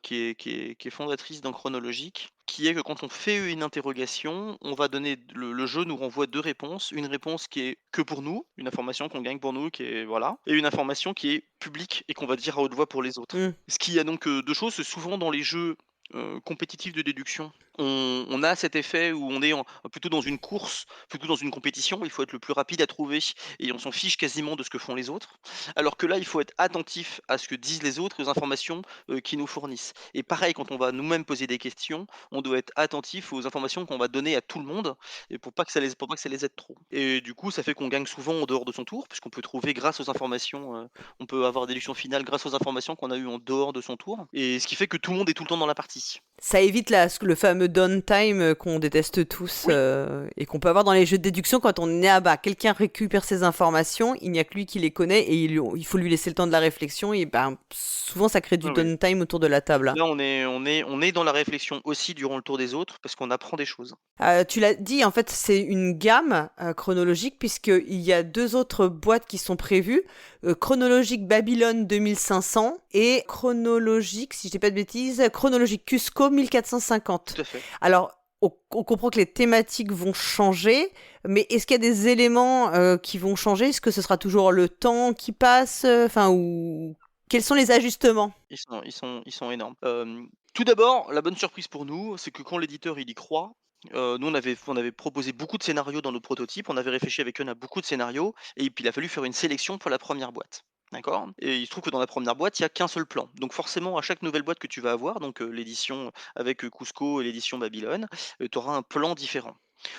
C: qui est fondatrice dans Chronologique, qui est que quand on fait une interrogation, on va donner le jeu nous renvoie 2 réponses. Une réponse qui est que pour nous, une information qu'on gagne pour nous, qui est voilà, et une information qui est publique et qu'on va dire à haute voix pour les autres.
B: Hmm.
C: Ce qui a donc, 2 choses, c'est souvent dans les jeux, compétitifs de déduction, on a cet effet où on est plutôt dans une course, plutôt dans une compétition, il faut être le plus rapide à trouver et on s'en fiche quasiment de ce que font les autres. Alors que là, il faut être attentif à ce que disent les autres, aux informations qu'ils nous fournissent. Et pareil, quand on va nous-mêmes poser des questions, on doit être attentif aux informations qu'on va donner à tout le monde, et pour pas que ça les aide trop. Et du coup, ça fait qu'on gagne souvent en dehors de son tour, puisqu'on peut trouver grâce aux informations, on peut avoir des déductions finales grâce aux informations qu'on a eues en dehors de son tour. Et ce qui fait que tout le monde est tout le temps dans la partie.
B: Ça évite le fameux downtime qu'on déteste tous
C: Oui,
B: et qu'on peut avoir dans les jeux de déduction quand on est quelqu'un récupère ses informations, il n'y a que lui qui les connaît et il faut lui laisser le temps de la réflexion et souvent ça crée du
C: oui, oui.
B: downtime autour de la table.
C: Là, on est dans la réflexion aussi durant le tour des autres, parce qu'on apprend des choses.
B: Tu l'as dit, en fait, c'est une gamme chronologique puisqu'il y a deux autres boîtes qui sont prévues. Chronologique Babylone 2500 et chronologique, si je dis pas de bêtises, chronologique Cusco 1450.
C: Tout à fait.
B: Alors, on comprend que les thématiques vont changer, mais est-ce qu'il y a des éléments qui vont changer? Est-ce que ce sera toujours le temps qui passe? Enfin, ou quels sont les ajustements?
C: Ils sont énormes. Tout d'abord, la bonne surprise pour nous, c'est que quand l'éditeur il y croit, nous on avait proposé beaucoup de scénarios dans nos prototypes, on avait réfléchi avec eux à beaucoup de scénarios et puis il a fallu faire une sélection pour la première boîte. D'accord? Et il se trouve que dans la première boîte, il y a qu'un seul plan. Donc forcément, à chaque nouvelle boîte que tu vas avoir, donc l'édition avec Cusco et l'édition Babylone, tu auras un plan différent.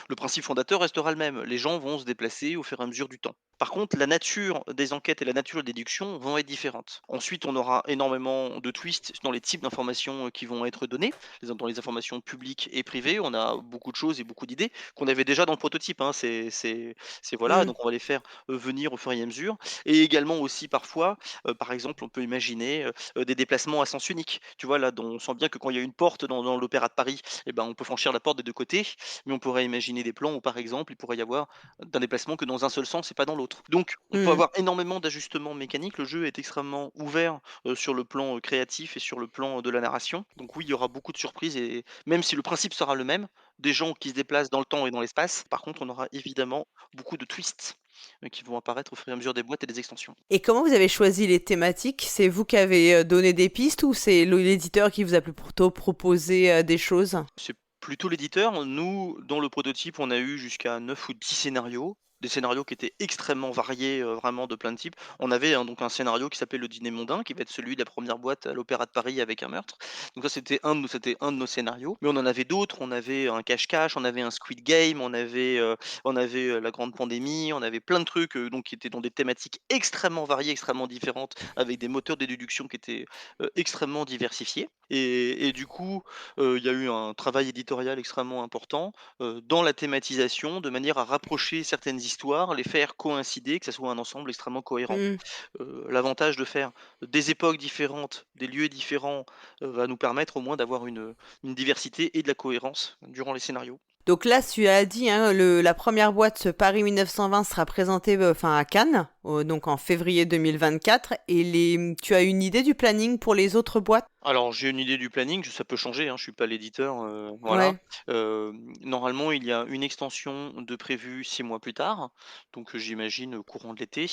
C: Le principe fondateur restera le même. Les gens vont se déplacer au fur et à mesure du temps. Par contre, la nature des enquêtes et la nature des déductions vont être différentes. Ensuite, on aura énormément de twists dans les types d'informations qui vont être données. Dans les informations publiques et privées, on a beaucoup de choses et beaucoup d'idées qu'on avait déjà dans le prototype, hein. Voilà,
B: Hmm.
C: donc on va les faire venir au fur et à mesure. Et également aussi parfois, par exemple, on peut imaginer des déplacements à sens unique. Tu vois, là, on sent bien que quand il y a une porte dans l'Opéra de Paris, eh ben, on peut franchir la porte des deux côtés, mais on pourrait imaginer des plans où, par exemple, il pourrait y avoir d'un déplacement que dans un seul sens et pas dans l'autre. Donc, on peut
B: Hmm.
C: avoir énormément d'ajustements mécaniques. Le jeu est extrêmement ouvert sur le plan créatif et sur le plan de la narration. Donc oui, il y aura beaucoup de surprises et même si le principe sera le même, des gens qui se déplacent dans le temps et dans l'espace, par contre, on aura évidemment beaucoup de twists qui vont apparaître au fur et à mesure des boîtes et des extensions.
B: Et comment vous avez choisi les thématiques? C'est vous qui avez donné des pistes ou c'est l'éditeur qui vous a plutôt proposé des choses?
C: C'est plutôt l'éditeur. Nous, dans le prototype, on a eu jusqu'à 9 ou 10 scénarios. des scénarios qui étaient extrêmement variés, vraiment de plein de types. On avait donc un scénario qui s'appelait Le Dîner Mondain, qui va être celui de la première boîte à l'Opéra de Paris avec un meurtre. Donc ça, c'était un de nos scénarios. Mais on en avait d'autres. On avait un cache-cache, on avait un Squid Game, on avait la grande pandémie, on avait plein de trucs, donc qui étaient dans des thématiques extrêmement variées, extrêmement différentes, avec des moteurs de déduction qui étaient, extrêmement diversifiés. Et du coup, il y a eu un travail éditorial extrêmement important, dans la thématisation, de manière à rapprocher certaines histoires, les faire coïncider, que ça soit un ensemble extrêmement cohérent.
B: Mmh.
C: L'avantage de faire des époques différentes, des lieux différents, va nous permettre au moins d'avoir une diversité et de la cohérence durant les scénarios.
B: Donc là, tu as dit, hein, la première boîte Paris 1920 sera présentée enfin, à Cannes, donc en février 2024. Et tu as une idée du planning pour les autres boîtes?
C: Alors, j'ai une idée du planning, ça peut changer, hein, je suis pas l'éditeur, voilà.
B: Ouais,
C: Normalement, il y a une extension de prévue 6 mois plus tard, donc j'imagine courant de l'été,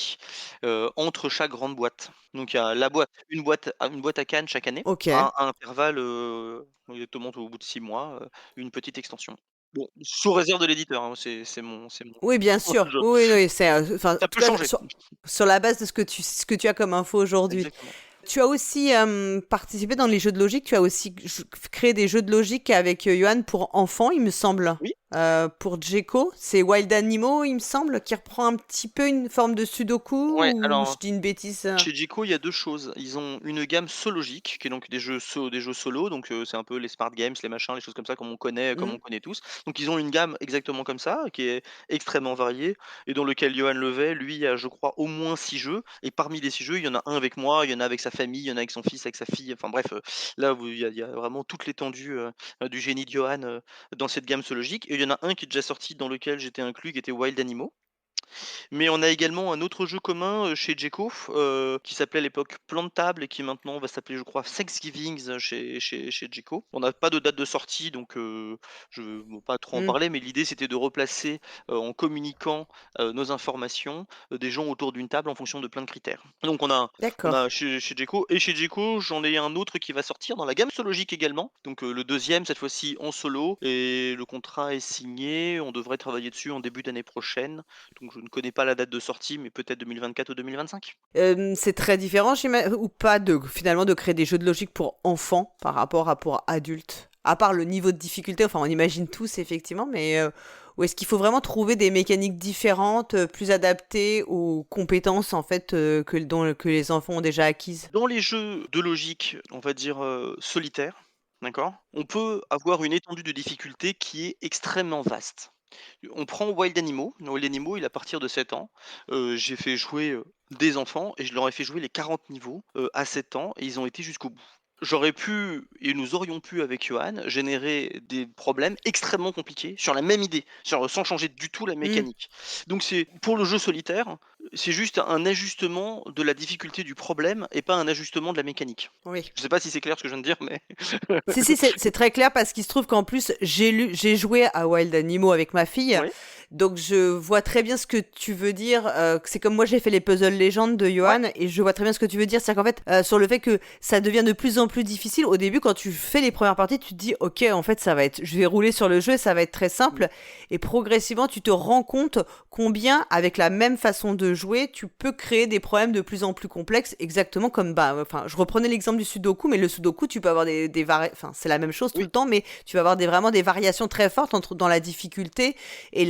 C: entre chaque grande boîte. Donc il y a une boîte à Cannes chaque année,
B: ok.
C: à intervalles, exactement au bout de 6 mois, une petite extension. Bon, sous réserve de l'éditeur, hein, c'est mon
B: Oui, bien sûr.
C: je
B: Oui, oui, oui, enfin, en
C: ça
B: tout
C: peut
B: cas,
C: changer.
B: sur la base de ce que tu as comme info aujourd'hui.
C: Exactement.
B: Tu as aussi participé dans les jeux de logique. Tu as aussi créé des jeux de logique avec Johan pour enfants, il me semble.
C: Oui.
B: Pour Djeko, c'est Wild Animal, il me semble, qui reprend un petit peu une forme de Sudoku,
C: Ouais,
B: ou je
C: alors
B: dis une bêtise?
C: chez Jiko, il y a 2 choses. Ils ont une gamme sologique, qui est donc des jeux solo, donc c'est un peu les smart games, les machins, les choses comme ça, comme
B: Hmm.
C: on connaît tous. Donc ils ont une gamme exactement comme ça, qui est extrêmement variée et dans lequel Johan Levet, lui, a je crois au moins 6 jeux et parmi les 6 jeux, il y en a un avec moi, il y en a avec sa famille, il y en a avec son fils, avec sa fille, enfin bref, là où il y a vraiment toute l'étendue, du génie de Johan, dans cette gamme sologique et il y en a un qui est déjà sorti dans lequel j'étais inclus, qui était Wild Animal. Mais on a également un autre jeu commun, chez Djeko, qui s'appelait à l'époque Plan de table et qui maintenant va s'appeler, je crois, Thanksgivings, chez Djeko. On n'a pas de date de sortie donc je ne veux pas trop en
B: Hmm.
C: parler, mais l'idée c'était de replacer, en communiquant, nos informations, des gens autour d'une table en fonction de plein de critères. Donc on a
B: D'accord.
C: chez Djeko et chez Djeko, j'en ai un autre qui va sortir dans la gamme zoologique également, donc le deuxième cette fois-ci en solo et le contrat est signé. On devrait travailler dessus en début d'année prochaine. Donc je ne connais pas la date de sortie, mais peut-être 2024 ou 2025.
B: C'est très différent, ou pas, finalement, de créer des jeux de logique pour enfants par rapport à pour adultes. À part le niveau de difficulté, enfin, on imagine tous, effectivement, mais où est-ce qu'il faut vraiment trouver des mécaniques différentes, plus adaptées aux compétences, en fait, que les enfants ont déjà acquises?
C: Dans les jeux de logique, on va dire, solitaires, d'accord? On peut avoir une étendue de difficulté qui est extrêmement vaste. On prend Wild Animal. Wild Animal, il a à partir de 7 ans. J'ai fait jouer, des enfants et je leur ai fait jouer les 40 niveaux, à 7 ans et ils ont été jusqu'au bout. J'aurais pu et nous aurions pu avec Johan générer des problèmes extrêmement compliqués sur la même idée, sans changer du tout la
B: Hmm.
C: mécanique. Donc c'est pour le jeu solitaire, c'est juste un ajustement de la difficulté du problème et pas un ajustement de la mécanique.
B: Oui.
C: Je sais pas si c'est clair ce que je viens de dire, mais
B: Si, si, c'est très clair parce qu'il se trouve qu'en plus, j'ai joué à Wild Animal avec ma fille.
C: oui,
B: Donc, je vois très bien ce que tu veux dire. Que c'est comme moi, j'ai fait les puzzles légendes de
C: ouais,
B: Johan et je vois très bien ce que tu veux dire. C'est-à-dire qu'en fait, sur le fait que ça devient de plus en plus difficile, au début, quand tu fais les premières parties, tu te dis, OK, en fait, je vais rouler sur le jeu et ça va être très
C: mmh,
B: simple. Et progressivement, tu te rends compte combien, avec la même façon de jouer, tu peux créer des problèmes de plus en plus complexes, exactement comme, bah, enfin, je reprenais l'exemple du Sudoku, mais le Sudoku, tu peux avoir enfin, c'est la même chose tout
C: oui.
B: le temps, mais tu vas avoir vraiment des variations très fortes dans la difficulté et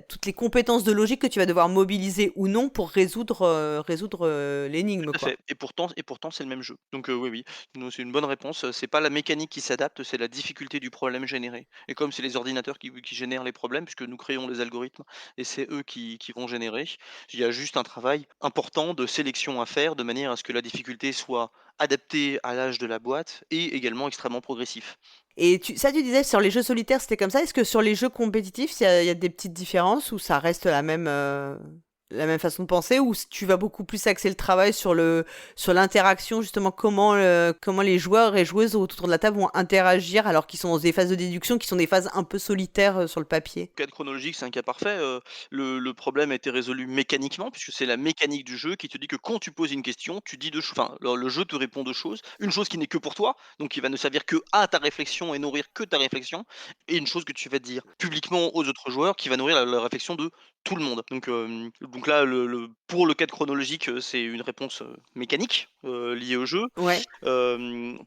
B: toutes les compétences de logique que tu vas devoir mobiliser ou non pour résoudre
C: Tout
B: l'énigme,
C: à
B: quoi.
C: fait et pourtant c'est le même jeu. Donc oui, oui, non, c'est une bonne réponse, c'est pas la mécanique qui s'adapte, c'est la difficulté du problème généré et comme c'est les ordinateurs qui génèrent les problèmes puisque nous créons les algorithmes et c'est eux qui vont générer, il y a juste un travail important de sélection à faire de manière à ce que la difficulté soit adaptée à l'âge de la boîte et également extrêmement progressif.
B: Et ça, tu disais, sur les jeux solitaires, c'était comme ça. Est-ce que sur les jeux compétitifs, il y a des petites différences ou ça reste la même façon de penser, ou tu vas beaucoup plus axer le travail sur l'interaction, justement, comment les joueurs et joueuses autour de la table vont interagir alors qu'ils sont dans des phases de déduction qui sont des phases un peu solitaires sur le papier?
C: Cadre chronologique, c'est un cas parfait, le problème a été résolu mécaniquement puisque c'est la mécanique du jeu qui te dit que quand tu poses une question, tu dis 2 ch enfin, le jeu te répond 2 choses. Une chose qui n'est que pour toi, donc qui va ne servir que à ta réflexion et nourrir que ta réflexion et une chose que tu vas dire publiquement aux autres joueurs qui va nourrir la réflexion de tout le monde. Donc là, pour le cadre chronologique, c'est une réponse, mécanique, liée au jeu.
B: Ouais,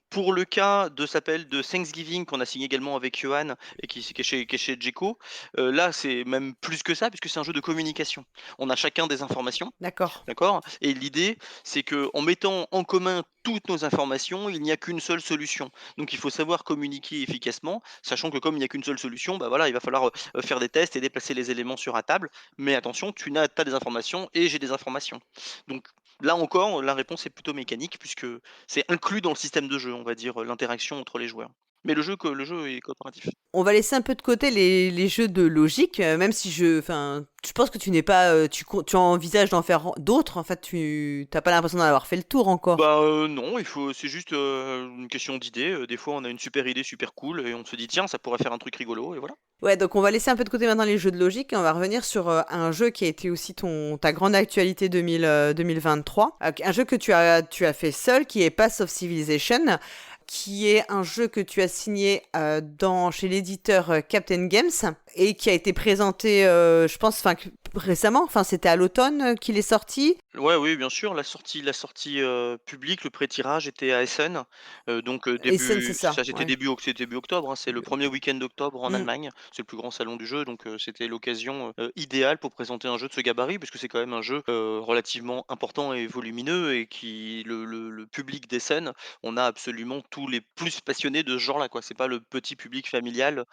C: Pour le cas de Thanksgiving qu'on a signé également avec Yoann et qui est chez Djeco, là, c'est même plus que ça puisque c'est un jeu de communication. On a chacun des informations.
B: d'accord.
C: D'accord? Et l'idée, c'est que en mettant en commun toutes nos informations, il n'y a qu'une seule solution. Donc il faut savoir communiquer efficacement, sachant que comme il n'y a qu'une seule solution, bah, voilà, il va falloir, faire des tests et déplacer les éléments sur un table. Mais attention, tu as des informations et j'ai des informations. Donc là encore, la réponse est plutôt mécanique puisque c'est inclus dans le système de jeu, on va dire, l'interaction entre les joueurs. Mais le jeu est coopératif.
B: On va laisser un peu de côté les jeux de logique, même si je pense que tu n'es pas, tu envisages d'en faire d'autres. En fait, tu t'as pas l'impression d'en avoir fait le tour encore.
C: Bah, non, c'est juste, une question d'idée, des fois on a une super idée super cool et on se dit: «Tiens, ça pourrait faire un truc rigolo» et voilà.
B: Ouais, donc on va laisser un peu de côté maintenant les jeux de logique et on va revenir sur un jeu qui a été aussi ta grande actualité 2023. Un jeu que tu as fait seul, qui est Path of Civilization, qui est un jeu que tu as signé chez l'éditeur Captain Games et qui a été présenté, je pense, récemment. Enfin, c'était à l'automne qu'il est sorti.
C: Ouais, oui, bien sûr, la sortie, publique, le pré-tirage était à Essen, donc
B: Essen, c'est
C: début
B: ça,
C: ça
B: ouais.
C: c'était début octobre, hein, c'est le premier week-end d'octobre en
B: Mm.
C: Allemagne. C'est le plus grand salon du jeu, donc c'était l'occasion, idéale pour présenter un jeu de ce gabarit, puisque c'est quand même un jeu, relativement important et volumineux et qui le public d'Essen, on a absolument tous les plus passionnés de ce genre-là, quoi. C'est pas le petit public familial,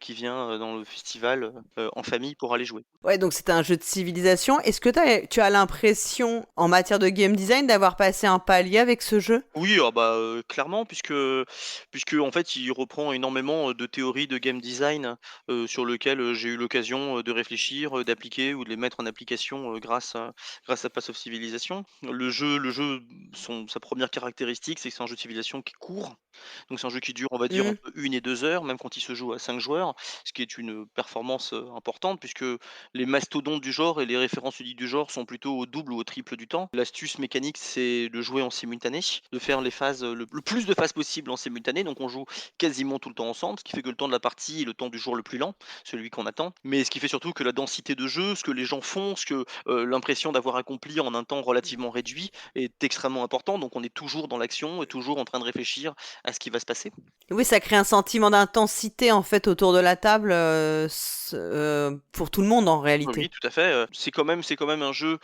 C: qui vient, dans le festival, en famille pour aller jouer.
B: Ouais, donc c'était un jeu de civilisation. Est-ce que tu as l'impression, en matière de game design, d'avoir passé un palier avec ce jeu?
C: Oui, ah bah, clairement puisque en fait, il reprend énormément, de théories de game design, sur lequel, j'ai eu l'occasion, de réfléchir, d'appliquer ou de les mettre en application, grâce à Path of Civilization. Le jeu, sa première caractéristique, c'est que c'est un jeu de civilisation qui est court. Donc c'est un jeu qui dure, on va dire,
B: Mm.
C: entre 1 et 2 heures, même quand il se joue à 5 joueurs, ce qui est une performance, importante puisque les mastodontes du genre et les références uniques du genre sont plutôt au double ou au triple du temps. L'astuce mécanique, c'est de jouer en simultané, de faire les phases, le plus de phases possible en simultané. Donc on joue quasiment tout le temps ensemble, ce qui fait que le temps de la partie est le temps du jour le plus lent, celui qu'on attend. Mais ce qui fait surtout que la densité de jeu, ce que les gens font, l'impression d'avoir accompli en un temps relativement réduit est extrêmement important. Donc on est toujours dans l'action et toujours en train de réfléchir à ce qui va se passer.
B: Oui, ça crée un sentiment d'intensité en fait autour de la table pour tout le monde en
C: Oui,
B: réalité.
C: tout à fait, c'est quand même un jeu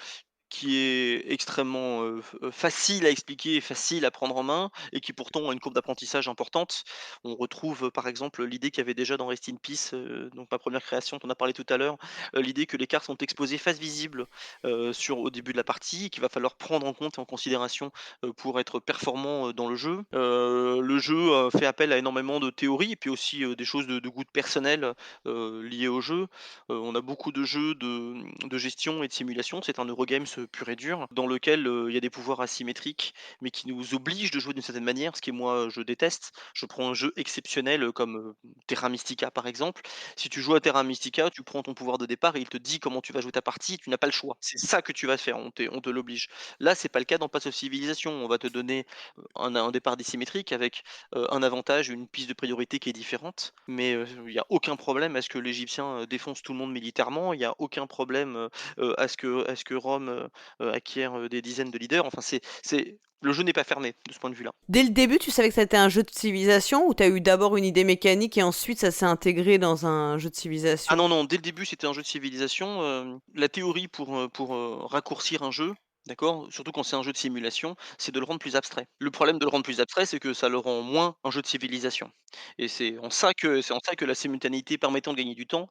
C: qui est extrêmement, facile à expliquer et facile à prendre en main et qui pourtant a une courbe d'apprentissage importante. On retrouve, par exemple, l'idée qu'il y avait déjà dans Rest in Peace, donc ma première création dont on a parlé tout à l'heure, l'idée que les cartes sont exposées face visible, au début de la partie et qu'il va falloir prendre en compte et en considération, pour être performant, dans le jeu. Le jeu, fait appel à énormément de théories et puis aussi, des choses de goût personnel, liées au jeu. On a beaucoup de jeux de gestion et de simulation. C'est un Eurogames, pur et dur, dans lequel, il y a des pouvoirs asymétriques, mais qui nous obligent de jouer d'une certaine manière, ce qui moi, je déteste. Je prends un jeu exceptionnel, comme, Terra Mystica par exemple. Si tu joues à Terra Mystica, tu prends ton pouvoir de départ et il te dit comment tu vas jouer ta partie, tu n'as pas le choix. C'est ça que tu vas faire, on te l'oblige. Là, c'est pas le cas dans Path of Civilization. On va te donner, un départ dissymétrique avec, un avantage, une piste de priorité qui est différente, mais il y a aucun problème à ce que l'Égyptien, défonce tout le monde militairement. Il y a aucun problème, à ce que Rome, acquiert, des dizaines de leaders. Enfin, le jeu n'est pas fermé de ce point de vue-là.
B: Dès le début, tu savais que c'était un jeu de civilisation ou t'as eu d'abord une idée mécanique et ensuite ça s'est intégré dans un jeu de
C: Ah
B: civilisation?
C: non, non, dès le début, c'était un jeu de civilisation, la théorie pour raccourcir un jeu, d'accord? Surtout quand c'est un jeu de simulation, c'est de le rendre plus abstrait. Le problème de le rendre plus abstrait, c'est que ça le rend moins un jeu de civilisation et c'est en ça que la simultanéité permettant de gagner du temps,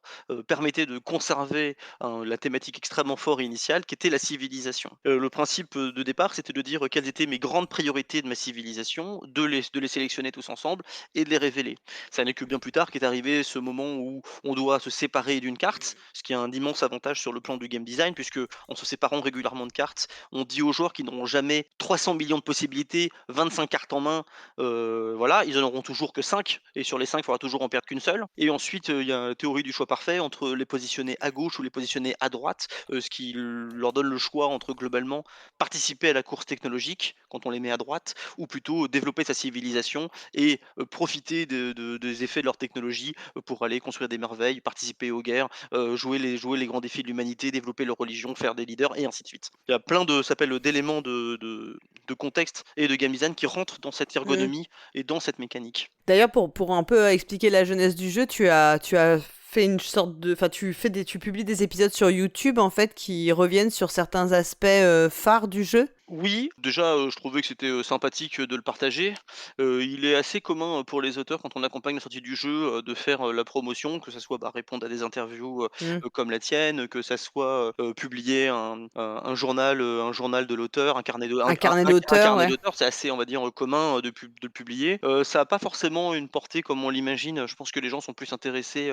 C: permettait de conserver la thématique extrêmement fort initiale qui était la civilisation. Le principe, de départ, c'était de dire, quelles étaient mes grandes priorités de ma civilisation, de les sélectionner tous ensemble et de les révéler. Ça n'est que bien plus tard qu'est arrivé ce moment où on doit se séparer d'une carte, ce qui a un immense avantage sur le plan du game design, puisque en se séparant régulièrement de cartes, On dit aux joueurs qu'ils n'auront jamais 300 millions de possibilités, 25 cartes en main, voilà, ils en auront toujours que 5 et sur les 5, il faudra toujours en perdre qu'une seule et ensuite, il y a la théorie du choix parfait entre les positionner à gauche ou les positionner à droite, ce qui leur donne le choix entre globalement participer à la course technologique quand on les met à droite ou plutôt développer sa civilisation et profiter des effets de leur technologie, pour aller construire des merveilles, participer aux guerres, jouer les grands défis de l'humanité, développer leur religion, faire des leaders et ainsi de suite. Il y a plein de ça s'appelle d'éléments de contexte et de game design qui rentrent dans cette
B: Mmh.
C: ergonomie et dans cette mécanique.
B: D'ailleurs, pour un peu expliquer la jeunesse du jeu, tu as fait une sorte de, enfin, tu publies des épisodes sur YouTube en fait qui reviennent sur certains aspects phares du jeu.
C: Oui, déjà, je trouvais que c'était, sympathique, de le partager. Il est assez commun, pour les auteurs quand on accompagne la sortie du jeu, de faire, la promotion, que ça soit, bah, répondre à des interviews,
B: Mmh.
C: comme la tienne, que ça soit, publier un journal de l'auteur,
B: Un carnet
C: un
B: d'auteur,
C: carnet
B: ouais.
C: d'auteur. C'est assez, on va dire, commun, de le publier. Ça a pas forcément une portée comme on l'imagine. Je pense que les gens sont plus intéressés,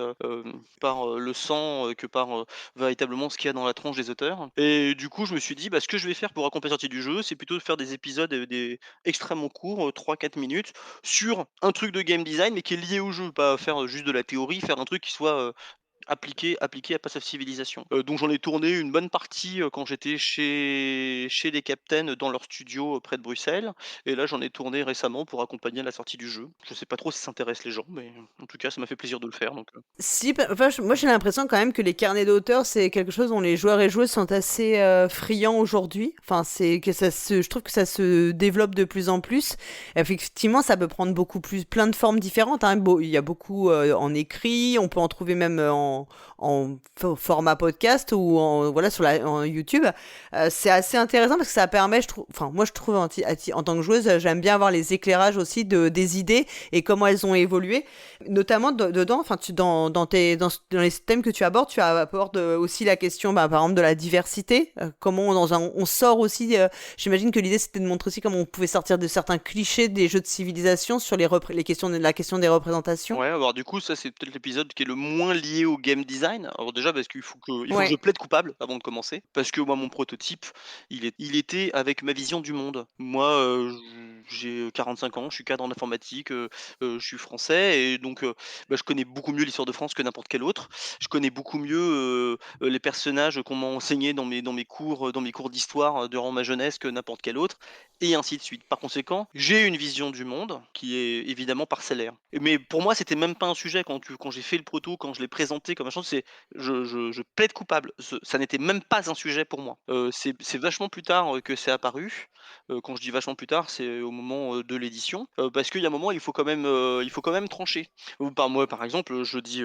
C: par, le sang, que par, véritablement ce qu'il y a dans la tronche des auteurs et du coup, je me suis dit: «Bah, ce que je vais faire pour accompagner la sortie du jeu, c'est plutôt de faire des épisodes, des extrêmement courts, 3-4 minutes sur un truc de game design, mais qui est lié au jeu». Pas faire, juste de la théorie, faire un truc qui soit, appliqué à Path of Civilization. Donc j'en ai tourné une bonne partie, quand j'étais chez les Captains dans leur studio, près de Bruxelles et là, j'en ai tourné récemment pour accompagner la sortie du jeu. Je sais pas trop si ça intéresse les gens, mais en tout cas, ça m'a fait plaisir de le faire donc.
B: Si, enfin, moi j'ai l'impression quand même que les carnets d'auteur c'est quelque chose dont les joueurs et joueuses sont assez friands aujourd'hui. Enfin, je trouve que ça se développe de plus en plus. Effectivement, ça peut prendre plein de formes différentes, hein. Il y a beaucoup en écrit, on peut en trouver même en format podcast ou voilà en YouTube. C'est assez intéressant parce que ça permet, moi je trouve en tant que joueuse, j'aime bien avoir les éclairages aussi des idées et comment elles ont évolué. Notamment dedans, enfin, dans les thèmes que tu abordes, tu abordes aussi la question, bah, par exemple, de la diversité. Comment on sort aussi. J'imagine que l'idée c'était de montrer aussi comment on pouvait sortir de certains clichés des jeux de civilisation sur la question des représentations.
C: Ouais, alors du coup, ça c'est peut-être l'épisode qui est le moins lié au game design. Alors déjà parce qu'il faut que je
B: Ouais.
C: plaide coupable avant de commencer, parce que moi mon prototype, il était avec ma vision du monde. Moi, j'ai 45 ans, je suis cadre en informatique, je suis français et donc bah, je connais beaucoup mieux l'histoire de France que n'importe quel autre. Je connais beaucoup mieux, les personnages qu'on m'a enseignés dans mes cours d'histoire, durant ma jeunesse que n'importe quel autre et ainsi de suite. Par conséquent, j'ai une vision du monde qui est évidemment parcellaire. Mais pour moi, c'était même pas un sujet quand j'ai fait le proto, quand je l'ai présenté comme machin, je plaide coupable. Ça n'était même pas un sujet pour moi. C'est vachement plus tard, que c'est apparu. Quand je dis vachement plus tard, c'est au moment, de l'édition, parce qu'il y a un moment, il faut quand même trancher. Ou par moi, par exemple, je dis,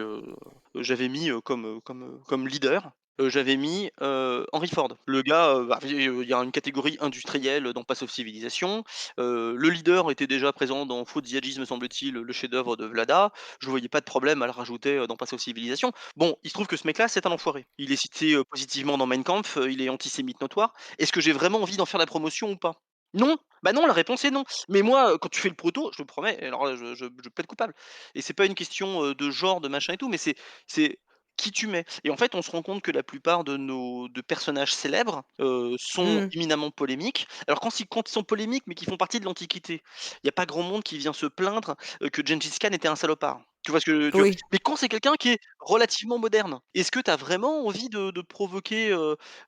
C: j'avais mis, comme leader, j'avais mis, Henry Ford. Le gars, bah, il y a une catégorie industrielle dans Path of Civilization. Le leader était déjà présent dans Food the Edges, me semble-t-il, le chef-d'œuvre de Vlada. Je voyais pas de problème à le rajouter, dans Path of Civilization. Bon, il se trouve que ce mec-là, c'est un enfoiré. Il est cité, positivement dans Mein Kampf, il est antisémite notoire. Est-ce que j'ai vraiment envie d'en faire la promotion ou pas? Non! Bah non, la réponse est non. Mais moi, quand tu fais le proto, je te promets, alors là, je plaide coupable et c'est pas une question, de genre, de machin et tout, mais c'est qui tu mets et en fait, on se rend compte que la plupart de personnages célèbres, sont
B: Mm.
C: éminemment polémiques. Alors quand ils sont polémiques, mais qui font partie de l'Antiquité, il y a pas grand monde qui vient se plaindre, que Gengis Khan était un salopard. Tu vois?
B: Oui.
C: Mais quand c'est quelqu'un qui est relativement moderne, est-ce que tu as vraiment envie de provoquer,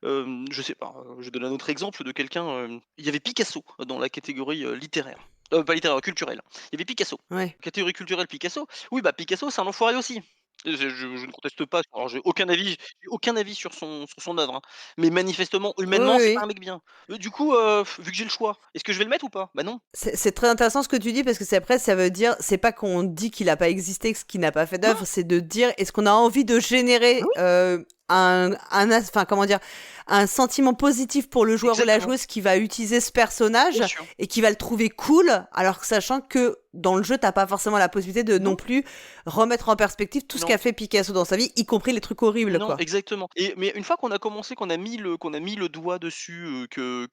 C: je sais pas, je donne un autre exemple de quelqu'un, il y avait Picasso dans la catégorie, littéraire, pas littéraire, culturelle. Il y avait Picasso.
B: Ouais.
C: Catégorie culturelle Picasso. Oui, bah, Picasso, c'est un enfoiré aussi. Je ne conteste pas, alors j'ai aucun avis sur son œuvre, hein. Mais manifestement,
B: Oui,
C: humainement,
B: oui,
C: c'est pas un
B: oui.
C: mec bien. Du coup, vu que j'ai le choix, est-ce que je vais le mettre ou pas? Bah non.
B: C'est très intéressant ce que tu dis parce que ça veut dire, c'est pas qu'on dit qu'il a pas existé, qu'il n'a pas fait
C: Non,
B: d'œuvre, c'est de dire est-ce qu'on a envie de
C: bah
B: générer
C: oui,
B: enfin comment dire, un sentiment positif pour le joueur ou la
C: exactement,
B: joueuse qui va utiliser ce
C: bien
B: personnage
C: sûr.
B: et qui va le trouver cool, alors que sachant que dans le jeu t'as pas forcément la possibilité de non
C: Non,
B: plus remettre en perspective tout ce
C: non.
B: qu'a fait Picasso dans sa vie, y compris les trucs horribles
C: Non,
B: quoi.
C: exactement mais une fois qu'on a commencé, qu'on a mis le doigt dessus, que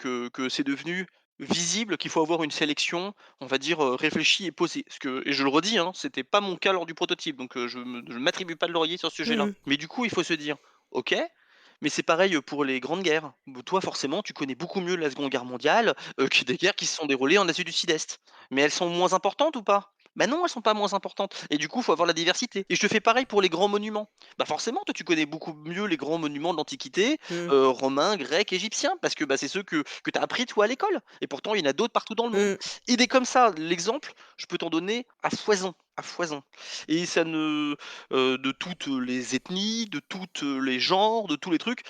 C: c'est devenu visible, qu'il faut avoir une sélection, on va dire, réfléchie et posée. Et je le redis, hein, c'était pas mon cas lors du prototype, donc je m'attribue pas de laurier sur ce sujet-là.
B: Mhm.
C: Mais du coup, il faut se dire: «OK, Mais c'est pareil, pour les grandes guerres. Toi, forcément, tu connais beaucoup mieux la Seconde Guerre mondiale, que des guerres qui se sont déroulées en Asie du Sud-Est. Mais elles sont moins importantes ou pas? Bah non, elles sont pas moins importantes et du coup, il faut avoir la diversité et je te fais pareil pour les grands monuments. Bah, forcément, toi, tu connais beaucoup mieux les grands monuments de l'Antiquité,
B: Mmh.
C: romains, grecs, égyptiens parce que, bah, c'est ceux que tu as appris toi à l'école et pourtant il y en a d'autres partout dans le monde.
B: Mmh.
C: Idées comme ça, l'exemple, je peux t'en donner à foison, à foison et ça ne de toutes les ethnies, de toutes les genres, de tous les trucs,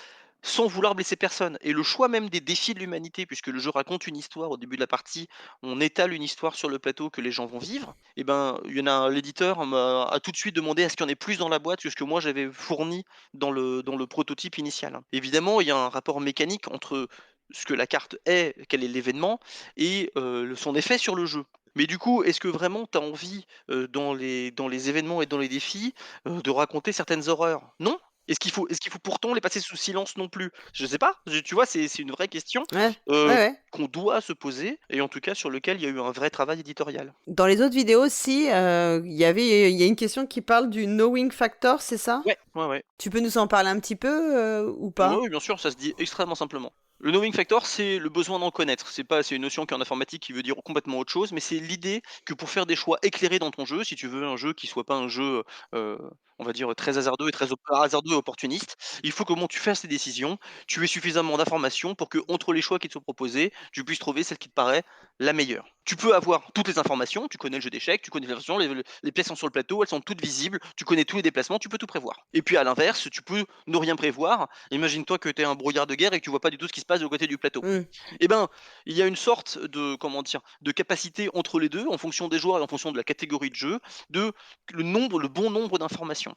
C: sans vouloir blesser personne. Et le choix même des défis de l'humanité, puisque le jeu raconte une histoire au début de la partie, on étale une histoire sur le plateau que les gens vont vivre. Et ben, il y en a l'éditeur a tout de suite demandé à ce qu'il y en ait plus dans la boîte que ce que moi j'avais fourni dans le prototype initial. Évidemment, il y a un rapport mécanique entre ce que la carte est, quel est l'événement, et son effet sur le jeu. Mais du coup, est-ce que vraiment tu as envie, dans les événements et dans les défis, de raconter certaines horreurs? Non. Est-ce qu'il faut pourtant les passer sous silence non plus? Je sais pas, tu vois, c'est une vraie question,
B: Ouais. Ouais,
C: heu,
B: ouais.
C: qu'on doit se poser et en tout cas sur lequel il y a eu un vrai travail éditorial.
B: Dans les autres vidéos aussi, il y a une question qui parle du knowing factor, c'est ça?
C: Ouais, ouais, ouais.
B: Tu peux nous en parler un petit peu, ou
C: Ouais,
B: pas?
C: oui, bien sûr, ça se dit extrêmement simplement. Le knowing factor, c'est le besoin d'en connaître. C'est une notion qui est en informatique qui veut dire complètement autre chose, mais c'est l'idée que pour faire des choix éclairés dans ton jeu, si tu veux un jeu qui soit pas un jeu, heu, on va dire très hasardeux et hasardeux et opportuniste, il faut que moment tu fasses tes décisions, tu aies suffisamment d'informations pour que entre les choix qui te sont proposés, tu puisses trouver celle qui te paraît la meilleure. Tu peux avoir toutes les informations, tu connais le jeu d'échecs, tu connais les versions, les pièces sont sur le plateau, elles sont toutes visibles, tu connais tous les déplacements, tu peux tout prévoir. Et puis à l'inverse, tu peux ne rien prévoir. Imagine-toi que tu es un brouillard de guerre et que tu vois pas du tout ce qui se passe de côté du plateau.
B: Mmh.
C: Eh ben, il y a une sorte de, comment dire, de capacité entre les deux, en fonction des joueurs et en fonction de la catégorie de jeu, de le bon nombre d'informations.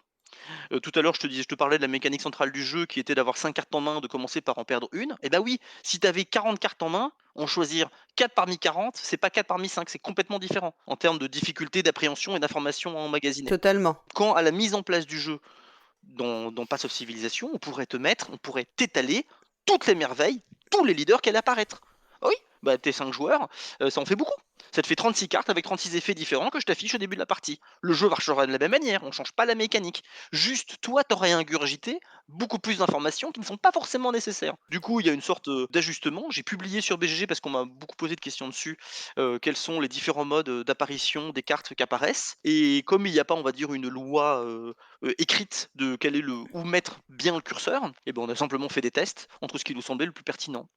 C: Tout à l'heure, je te parlais de la mécanique centrale du jeu qui était d'avoir 5 cartes en main, de commencer par en perdre une. Eh ben oui, si tu avais 40 cartes en main, en choisir 4 parmi 40, c'est pas 4 parmi 5, c'est complètement différent en termes de difficulté d'appréhension et d'information à emmagasiner.
B: Totalement.
C: Quand à la mise en place du jeu dans Path of Civilization, on pourrait t'étaler toutes les merveilles, tous les leaders qu'elle apparaître. Ah oui, bah t'es 5 joueurs, ça en fait beaucoup. Ça te fait 36 cartes avec 36 effets différents que je t'affiche au début de la partie. Le jeu marchera de la même manière, on change pas la mécanique. Juste, toi, t'aurais ingurgité beaucoup plus d'informations qui ne sont pas forcément nécessaires. Du coup, il y a une sorte d'ajustement. J'ai publié sur BGG parce qu'on m'a beaucoup posé de questions dessus, quels sont les différents modes d'apparition des cartes qui apparaissent. Et comme il n'y a pas, on va dire, une loi écrite de quel est où mettre bien le curseur, et ben on a simplement fait des tests entre ce qui nous semblait le plus pertinent.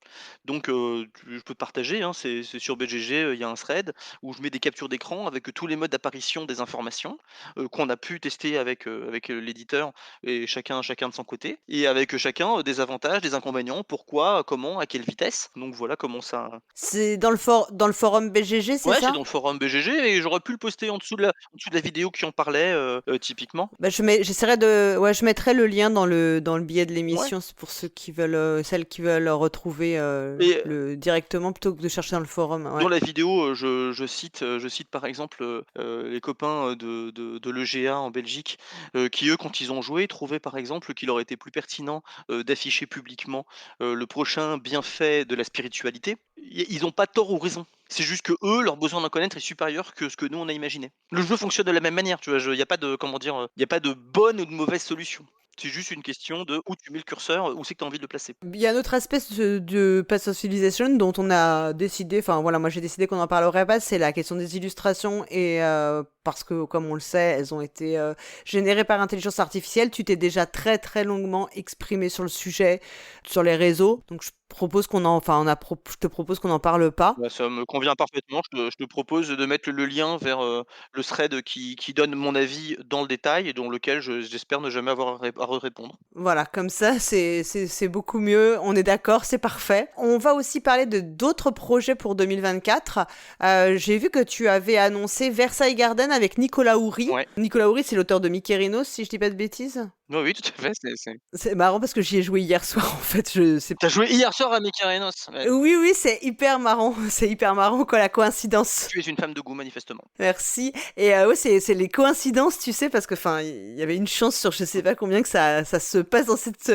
C: Donc je peux te partager, hein, c'est sur BGG, il y a un thread où je mets des captures d'écran avec tous les modes d'apparition des informations, qu'on a pu tester avec l'éditeur et chacun de son côté et avec chacun, des avantages, des inconvénients, pourquoi, comment, à quelle vitesse. Donc voilà comment ça.
B: C'est dans le forum BGG, c'est
C: Ouais, c'est
B: ça?
C: dans le forum BGG et j'aurais pu le poster en dessous de la vidéo qui en parlait, typiquement.
B: Bah, j'essaierai ouais, je mettrai le lien dans le billet de
C: Ouais
B: l'émission, c'est pour ceux qui veulent, celles qui veulent retrouver
C: et
B: le directement plutôt que de chercher dans le forum. Ouais.
C: dans la vidéo, je cite par exemple, les copains, de l'EGA en Belgique, qui eux, quand ils ont joué, trouvaient par exemple qu'il aurait été plus pertinent, d'afficher publiquement, le prochain bienfait de la spiritualité. Ils ont pas tort ou raison. C'est juste que eux, leur besoin d'en connaître est supérieur que ce que nous on a imaginé. Le jeu fonctionne de la même manière, tu vois? Il y a pas de comment dire, il y a pas de bonne ou de mauvaise solution. C'est juste une question de où tu mets le curseur, où c'est que tu as envie de le placer.
B: Il y a un autre aspect de Path of Civilization dont on a décidé, enfin voilà, moi j'ai décidé qu'on en parlerait pas, c'est la question des illustrations et parce que comme on le sait, elles ont été générées par intelligence artificielle. Tu t'es déjà très très longuement exprimé sur le sujet sur les réseaux, donc je propose qu'on en, enfin je te propose qu'on en parle pas.
C: Bah, ça me convient parfaitement. Je te propose de mettre le lien vers, le thread qui donne mon avis dans le détail et dans lequel j'espère ne jamais avoir à répondre.
B: Voilà, comme ça, c'est beaucoup mieux. On est d'accord, c'est parfait. On va aussi parler de d'autres projets pour 2024. J'ai vu que tu avais annoncé Versailles Garden avec Nicolas Houry.
C: Ouais.
B: Nicolas Houry, c'est l'auteur de Mykérinos, si je dis pas de bêtises.
C: Oui, oui, tout à fait, c'est
B: C'est marrant parce que j'y ai joué hier soir, en fait.
C: tu joué hier soir à Mykérinos? Ouais.
B: Oui, oui, c'est hyper marrant. C'est hyper marrant, quoi, la coïncidence.
C: Tu es une femme de goût manifestement.
B: Merci. Et ouais, c'est les coïncidences, tu sais, parce que enfin, il y avait une chance sur je sais pas combien que ça se passe dans cette.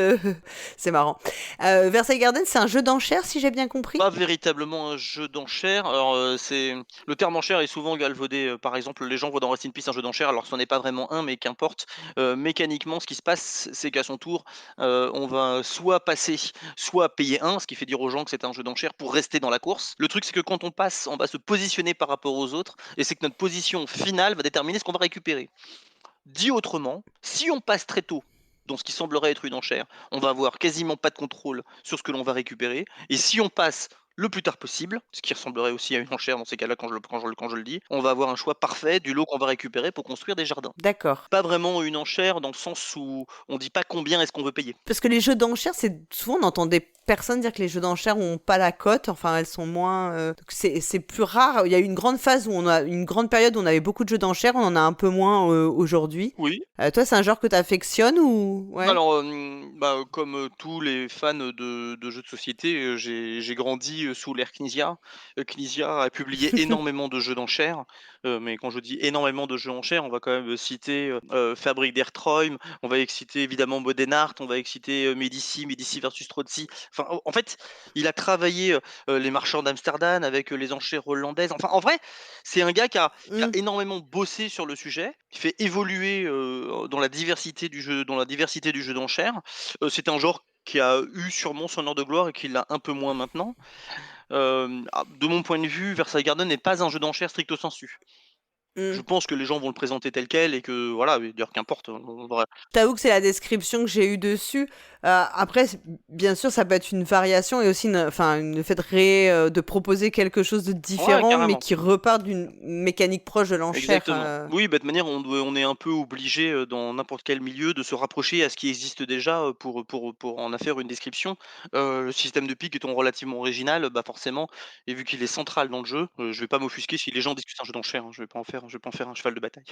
B: C'est marrant. Versailles Garden, c'est un jeu d'enchères, si j'ai bien compris.
C: Pas véritablement un jeu d'enchères. Alors, c'est le terme enchère est souvent galvaudé, par exemple, les gens voient dans Rest in Peace un jeu d'enchères, alors ce n'est pas vraiment un, mais qu'importe. Mécaniquement, ce qui se passe, c'est qu'à son tour, on va soit passer, soit payer un, ce qui fait dire aux gens que c'est un jeu d'enchères pour rester dans la course. Le truc, c'est que quand on passe, on va se positionner par rapport aux autres et c'est que notre position finale va déterminer ce qu'on va récupérer. Dit autrement, si on passe très tôt dans ce qui semblerait être une enchère, on va avoir quasiment pas de contrôle sur ce que l'on va récupérer. Et si on passe le plus tard possible, ce qui ressemblerait aussi à une enchère dans ces cas-là quand je le dis, on va avoir un choix parfait du lot qu'on va récupérer pour construire des jardins.
B: D'accord.
C: Pas vraiment une enchère dans le sens où on dit pas combien est-ce qu'on veut payer.
B: Parce que les jeux d'enchères, c'est souvent on entend des personnes dire que les jeux d'enchères ont pas la cote, enfin elles sont moins. Donc c'est plus rare. Il y a eu une grande phase où on a une grande période où on avait beaucoup de jeux d'enchères, on en a un peu moins aujourd'hui.
C: Oui.
B: Toi, c'est un genre que t'affectionnes ou ouais?
C: Alors, comme, tous les fans de jeux de société, j'ai grandi, sous l'ère Knizia. Knizia a publié énormément de jeux d'enchères, mais quand je dis énormément de jeux d'enchères, on va quand même, citer, Fabric d'Erträume, on va citer évidemment Modern Art, on va citer, Medici versus Strozzi. Enfin, en fait, il a travaillé, Les Marchands d'Amsterdam avec, les enchères hollandaises. Enfin, en vrai, c'est un gars qui a
B: Mm.
C: énormément bossé sur le sujet, qui fait évoluer, dans la diversité du jeu d'enchères. C'est un genre qui a eu sûrement son heure de gloire et qui l'a un peu moins maintenant. De mon point de vue, Versailles Garden n'est pas un jeu d'enchères stricto sensu. Je
B: Mm.
C: pense que les gens vont le présenter tel quel et que voilà, d'ailleurs qu'importe,
B: T'avoue que c'est la description que j'ai eue dessus. Après, bien sûr, ça peut être une variation et aussi enfin, le fait de proposer quelque chose de
C: ouais,
B: différent, mais
C: carrément.
B: qui repart d'une mécanique proche de l'enchère.
C: Exactement. Oui, bah, de manière, on est un peu obligé, dans n'importe quel milieu, de se rapprocher à ce qui existe déjà, pour en faire une description. Le système de pique étant relativement original, bah, forcément et vu qu'il est central dans le jeu, je vais pas m'offusquer si les gens disent que c'est un jeu d'enchères, hein. Je vais pas en faire un cheval de bataille.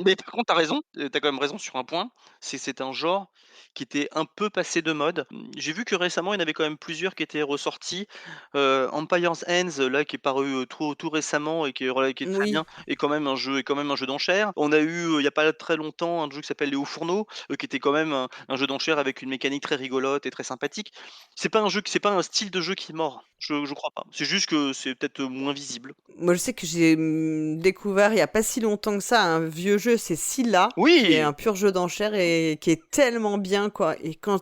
C: Mais par contre, tu as raison, tu quand même raison sur un point, c'est un genre qui était un peu passé de mode. J'ai vu que récemment, il y en avait quand même plusieurs qui étaient ressortis. Empire's Hands, là, qui est paru, tout récemment et qui est très bien,
B: Oui.
C: est quand même un jeu d'enchères. On a eu, il y a pas très longtemps, un jeu qui s'appelle Les Hauts Fourneaux, qui était quand même un jeu d'enchères avec une mécanique très rigolote et très sympathique. C'est pas un style de jeu qui est mort, je crois pas. C'est juste que c'est peut-être, moins visible.
B: Moi, je sais que j'ai découvert il y a pas si longtemps que ça un vieux jeu, c'est Scylla, qui est
C: Oui!
B: un pur jeu d'enchères et qui est tellement bien, quoi. Et en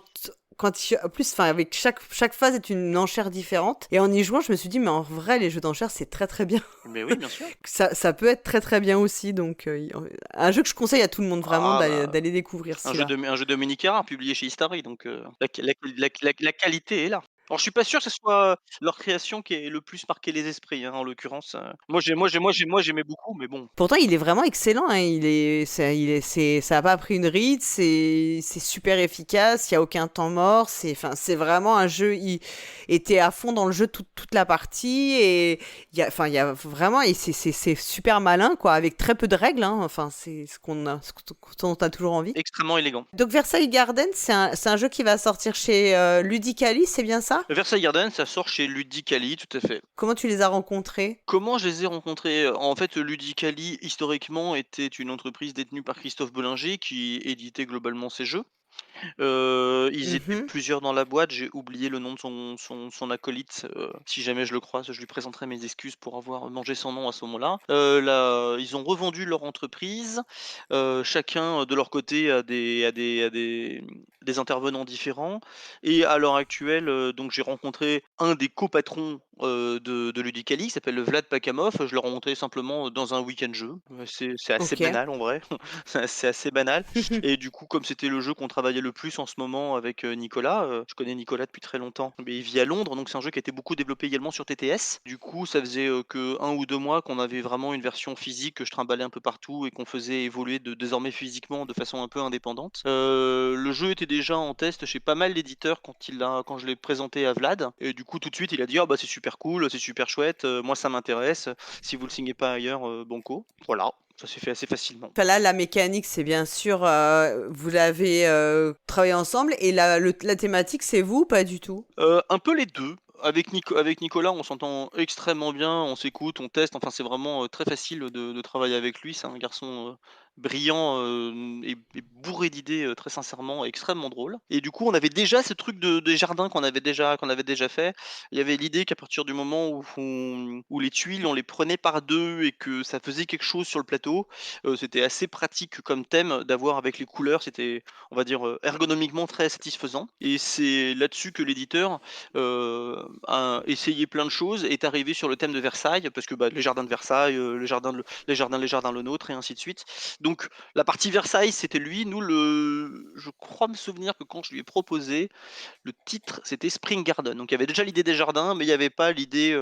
B: plus, enfin, avec chaque phase est une enchère différente. Et en y jouant, je me suis dit, mais en vrai, les jeux d'enchères, c'est très très bien.
C: Mais oui, bien sûr.
B: Ça peut être très très bien aussi. Donc, un jeu que je conseille à tout le monde vraiment
C: Ah bah
B: d'aller découvrir Scylla.
C: un jeu de Dominique Carrard publié chez Istari, donc la qualité est là. Alors je suis pas sûr que ce soit leur création qui ait le plus marqué les esprits, hein, en l'occurrence, moi j'aimais beaucoup, mais bon.
B: Pourtant, il est vraiment excellent, hein. Ça a pas pris une ride, c'est super efficace, il y a aucun temps mort. C'est vraiment un jeu. Il était à fond dans le jeu toute la partie et il y a vraiment et c'est super malin, quoi, avec très peu de règles, hein. Enfin, c'est ce dont on a toujours envie.
C: Extrêmement élégant.
B: Donc Versailles Garden, c'est un jeu qui va sortir chez Ludicali, c'est bien ça?
C: Versailles Garden, ça sort chez Ludicali, tout à fait.
B: Comment tu les as rencontrés?
C: Comment je les ai rencontrés? En fait, Ludicali, historiquement, était une entreprise détenue par Christophe Bollinger qui éditait globalement ses jeux. Ils étaient
B: Mhm.
C: plusieurs dans la boîte, j'ai oublié le nom de son acolyte, si jamais je le croise, je lui présenterai mes excuses pour avoir mangé son nom à ce moment-là. Là, ils ont revendu leur entreprise, chacun de leur côté des intervenants différents et à l'heure actuelle, donc j'ai rencontré un des copatrons, de Ludicali qui s'appelle Vlad Pakamov. Je l'ai rencontré simplement, dans un week-end jeu. C'est assez
B: Ok.
C: banal en vrai, c'est assez banal. Et du coup, comme c'était le jeu qu'on travaillait le plus en ce moment avec, Nicolas, je connais Nicolas depuis très longtemps, mais il vit à Londres, donc c'est un jeu qui a été beaucoup développé également sur TTS. Du coup, ça faisait, que 1 ou 2 mois qu'on avait vraiment une version physique que je trimballais un peu partout et qu'on faisait évoluer désormais physiquement de façon un peu indépendante. Le jeu était déjà en test chez pas mal d'éditeurs quand je l'ai présenté à Vlad et du coup, tout de suite, il a dit: «Ah bah, c'est super cool, c'est super chouette, moi ça m'intéresse, si vous le signez pas ailleurs, banco». Voilà, ça s'est fait assez facilement.
B: Enfin, là, la mécanique, c'est bien sûr, vous l'avez travaillé ensemble et la thématique, c'est vous ou pas du tout?
C: Un peu les 2. Avec Nicolas, on s'entend extrêmement bien, on s'écoute, on teste, enfin c'est vraiment, très facile de travailler avec lui. C'est un garçon, brillant et bourré d'idées, très sincèrement, extrêmement drôle. Et du coup, on avait déjà ce truc des jardins qu'on avait déjà fait. Il y avait l'idée qu'à partir du moment où les tuiles, on les prenait par 2 et que ça faisait quelque chose sur le plateau, c'était assez pratique comme thème d'avoir avec les couleurs. C'était, on va dire, ergonomiquement très satisfaisant. Et c'est là-dessus que l'éditeur, a essayé plein de choses, est arrivé sur le thème de Versailles, parce que, bah, les jardins de Versailles, les jardins le nôtre et ainsi de suite. Donc la partie Versailles, c'était lui. Nous, je crois me souvenir que quand je lui ai proposé, le titre, c'était Spring Garden. Donc il y avait déjà l'idée des jardins, mais il y avait pas l'idée,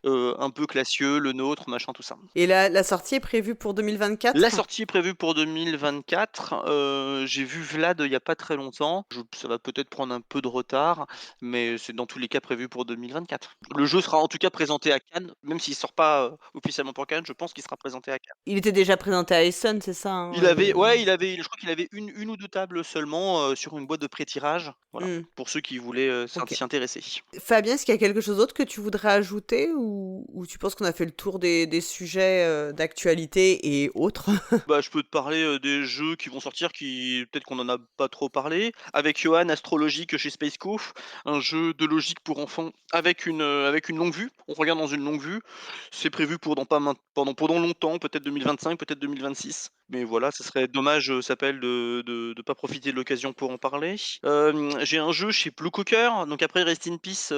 C: un peu classieux, le nôtre, machin, tout ça.
B: Et la sortie est prévue pour
C: La
B: 2024?
C: sortie est prévue pour 2024. J'ai vu Vlad il y a pas très longtemps. Ça va peut-être prendre un peu de retard, mais c'est dans tous les cas prévu pour 2024. Le jeu sera en tout cas présenté à Cannes, même s'il sort pas, officiellement pour Cannes, je pense qu'il sera présenté à Cannes.
B: Il était déjà présenté à Essen, c'est ça,
C: Il
B: hein,
C: avait ouais, je crois qu'il avait une ou 2 tables seulement, sur une boîte de pré-tirage, voilà,
B: Mmh,
C: pour ceux qui voulaient,
B: OK.
C: s'y intéresser.
B: Fabien, est-ce qu'il y a quelque chose d'autre que tu voudrais ajouter ou tu penses qu'on a fait le tour des sujets, d'actualité et autres?
C: Bah, je peux te parler, des jeux qui vont sortir qui peut-être qu'on en a pas trop parlé. Avec Johan, Astrologique chez Spaceco, un jeu de logique pour enfants avec une longue vue. On regarde dans une longue vue. C'est prévu pour dans pas main pendant longtemps, peut-être 2025, peut-être 2026. Mais voilà, ce serait dommage, s'appelle de pas profiter de l'occasion pour en parler. J'ai un jeu chez Blue Cocker, donc après Rest in Peace,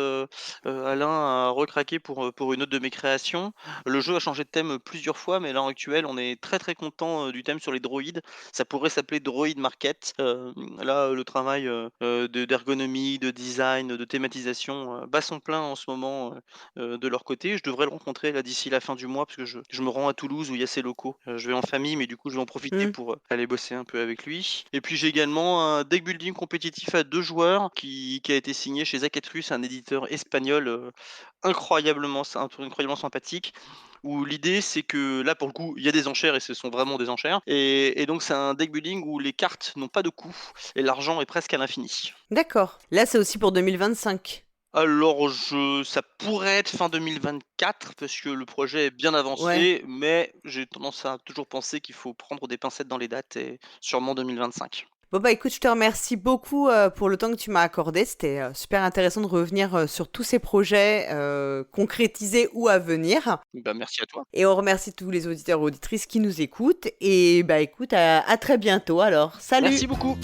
C: Alain a recraqué pour une autre de mes créations. Le jeu a changé de thème plusieurs fois, mais à l'heure actuelle, on est très très content du thème sur les droïdes. Ça pourrait s'appeler Droid Market. Là, le travail d'ergonomie, de design, de thématisation bat son plein en ce moment de leur côté. Je devrais le rencontrer là d'ici la fin du mois parce que je me rends à Toulouse où il y a ses locaux. Je vais en famille, mais du coup, je vais en profiter
B: Mmh.
C: pour aller bosser un peu avec lui. Et puis j'ai également un deck building compétitif à 2 joueurs qui a été signé chez Zacatrus, un éditeur espagnol incroyablement sympathique, où l'idée c'est que là pour le coup il y a des enchères et ce sont vraiment des enchères et donc c'est un deck building où les cartes n'ont pas de coût et l'argent est presque à l'infini.
B: D'accord. Là, c'est aussi pour 2025?
C: Alors ça pourrait être fin 2024 parce que le projet est bien
B: Ouais.
C: avancé, mais j'ai tendance à toujours penser qu'il faut prendre des pincettes dans les dates et sûrement 2025.
B: Bon, bah, écoute, je te remercie beaucoup, pour le temps que tu m'as accordé. C'était, super intéressant de revenir, sur tous ces projets, concrétisés ou à venir
C: Bah, merci à toi.
B: et on remercie tous les auditeurs et auditrices qui nous écoutent et bah, écoute, à très bientôt alors.
C: Merci
B: Salut!
C: beaucoup.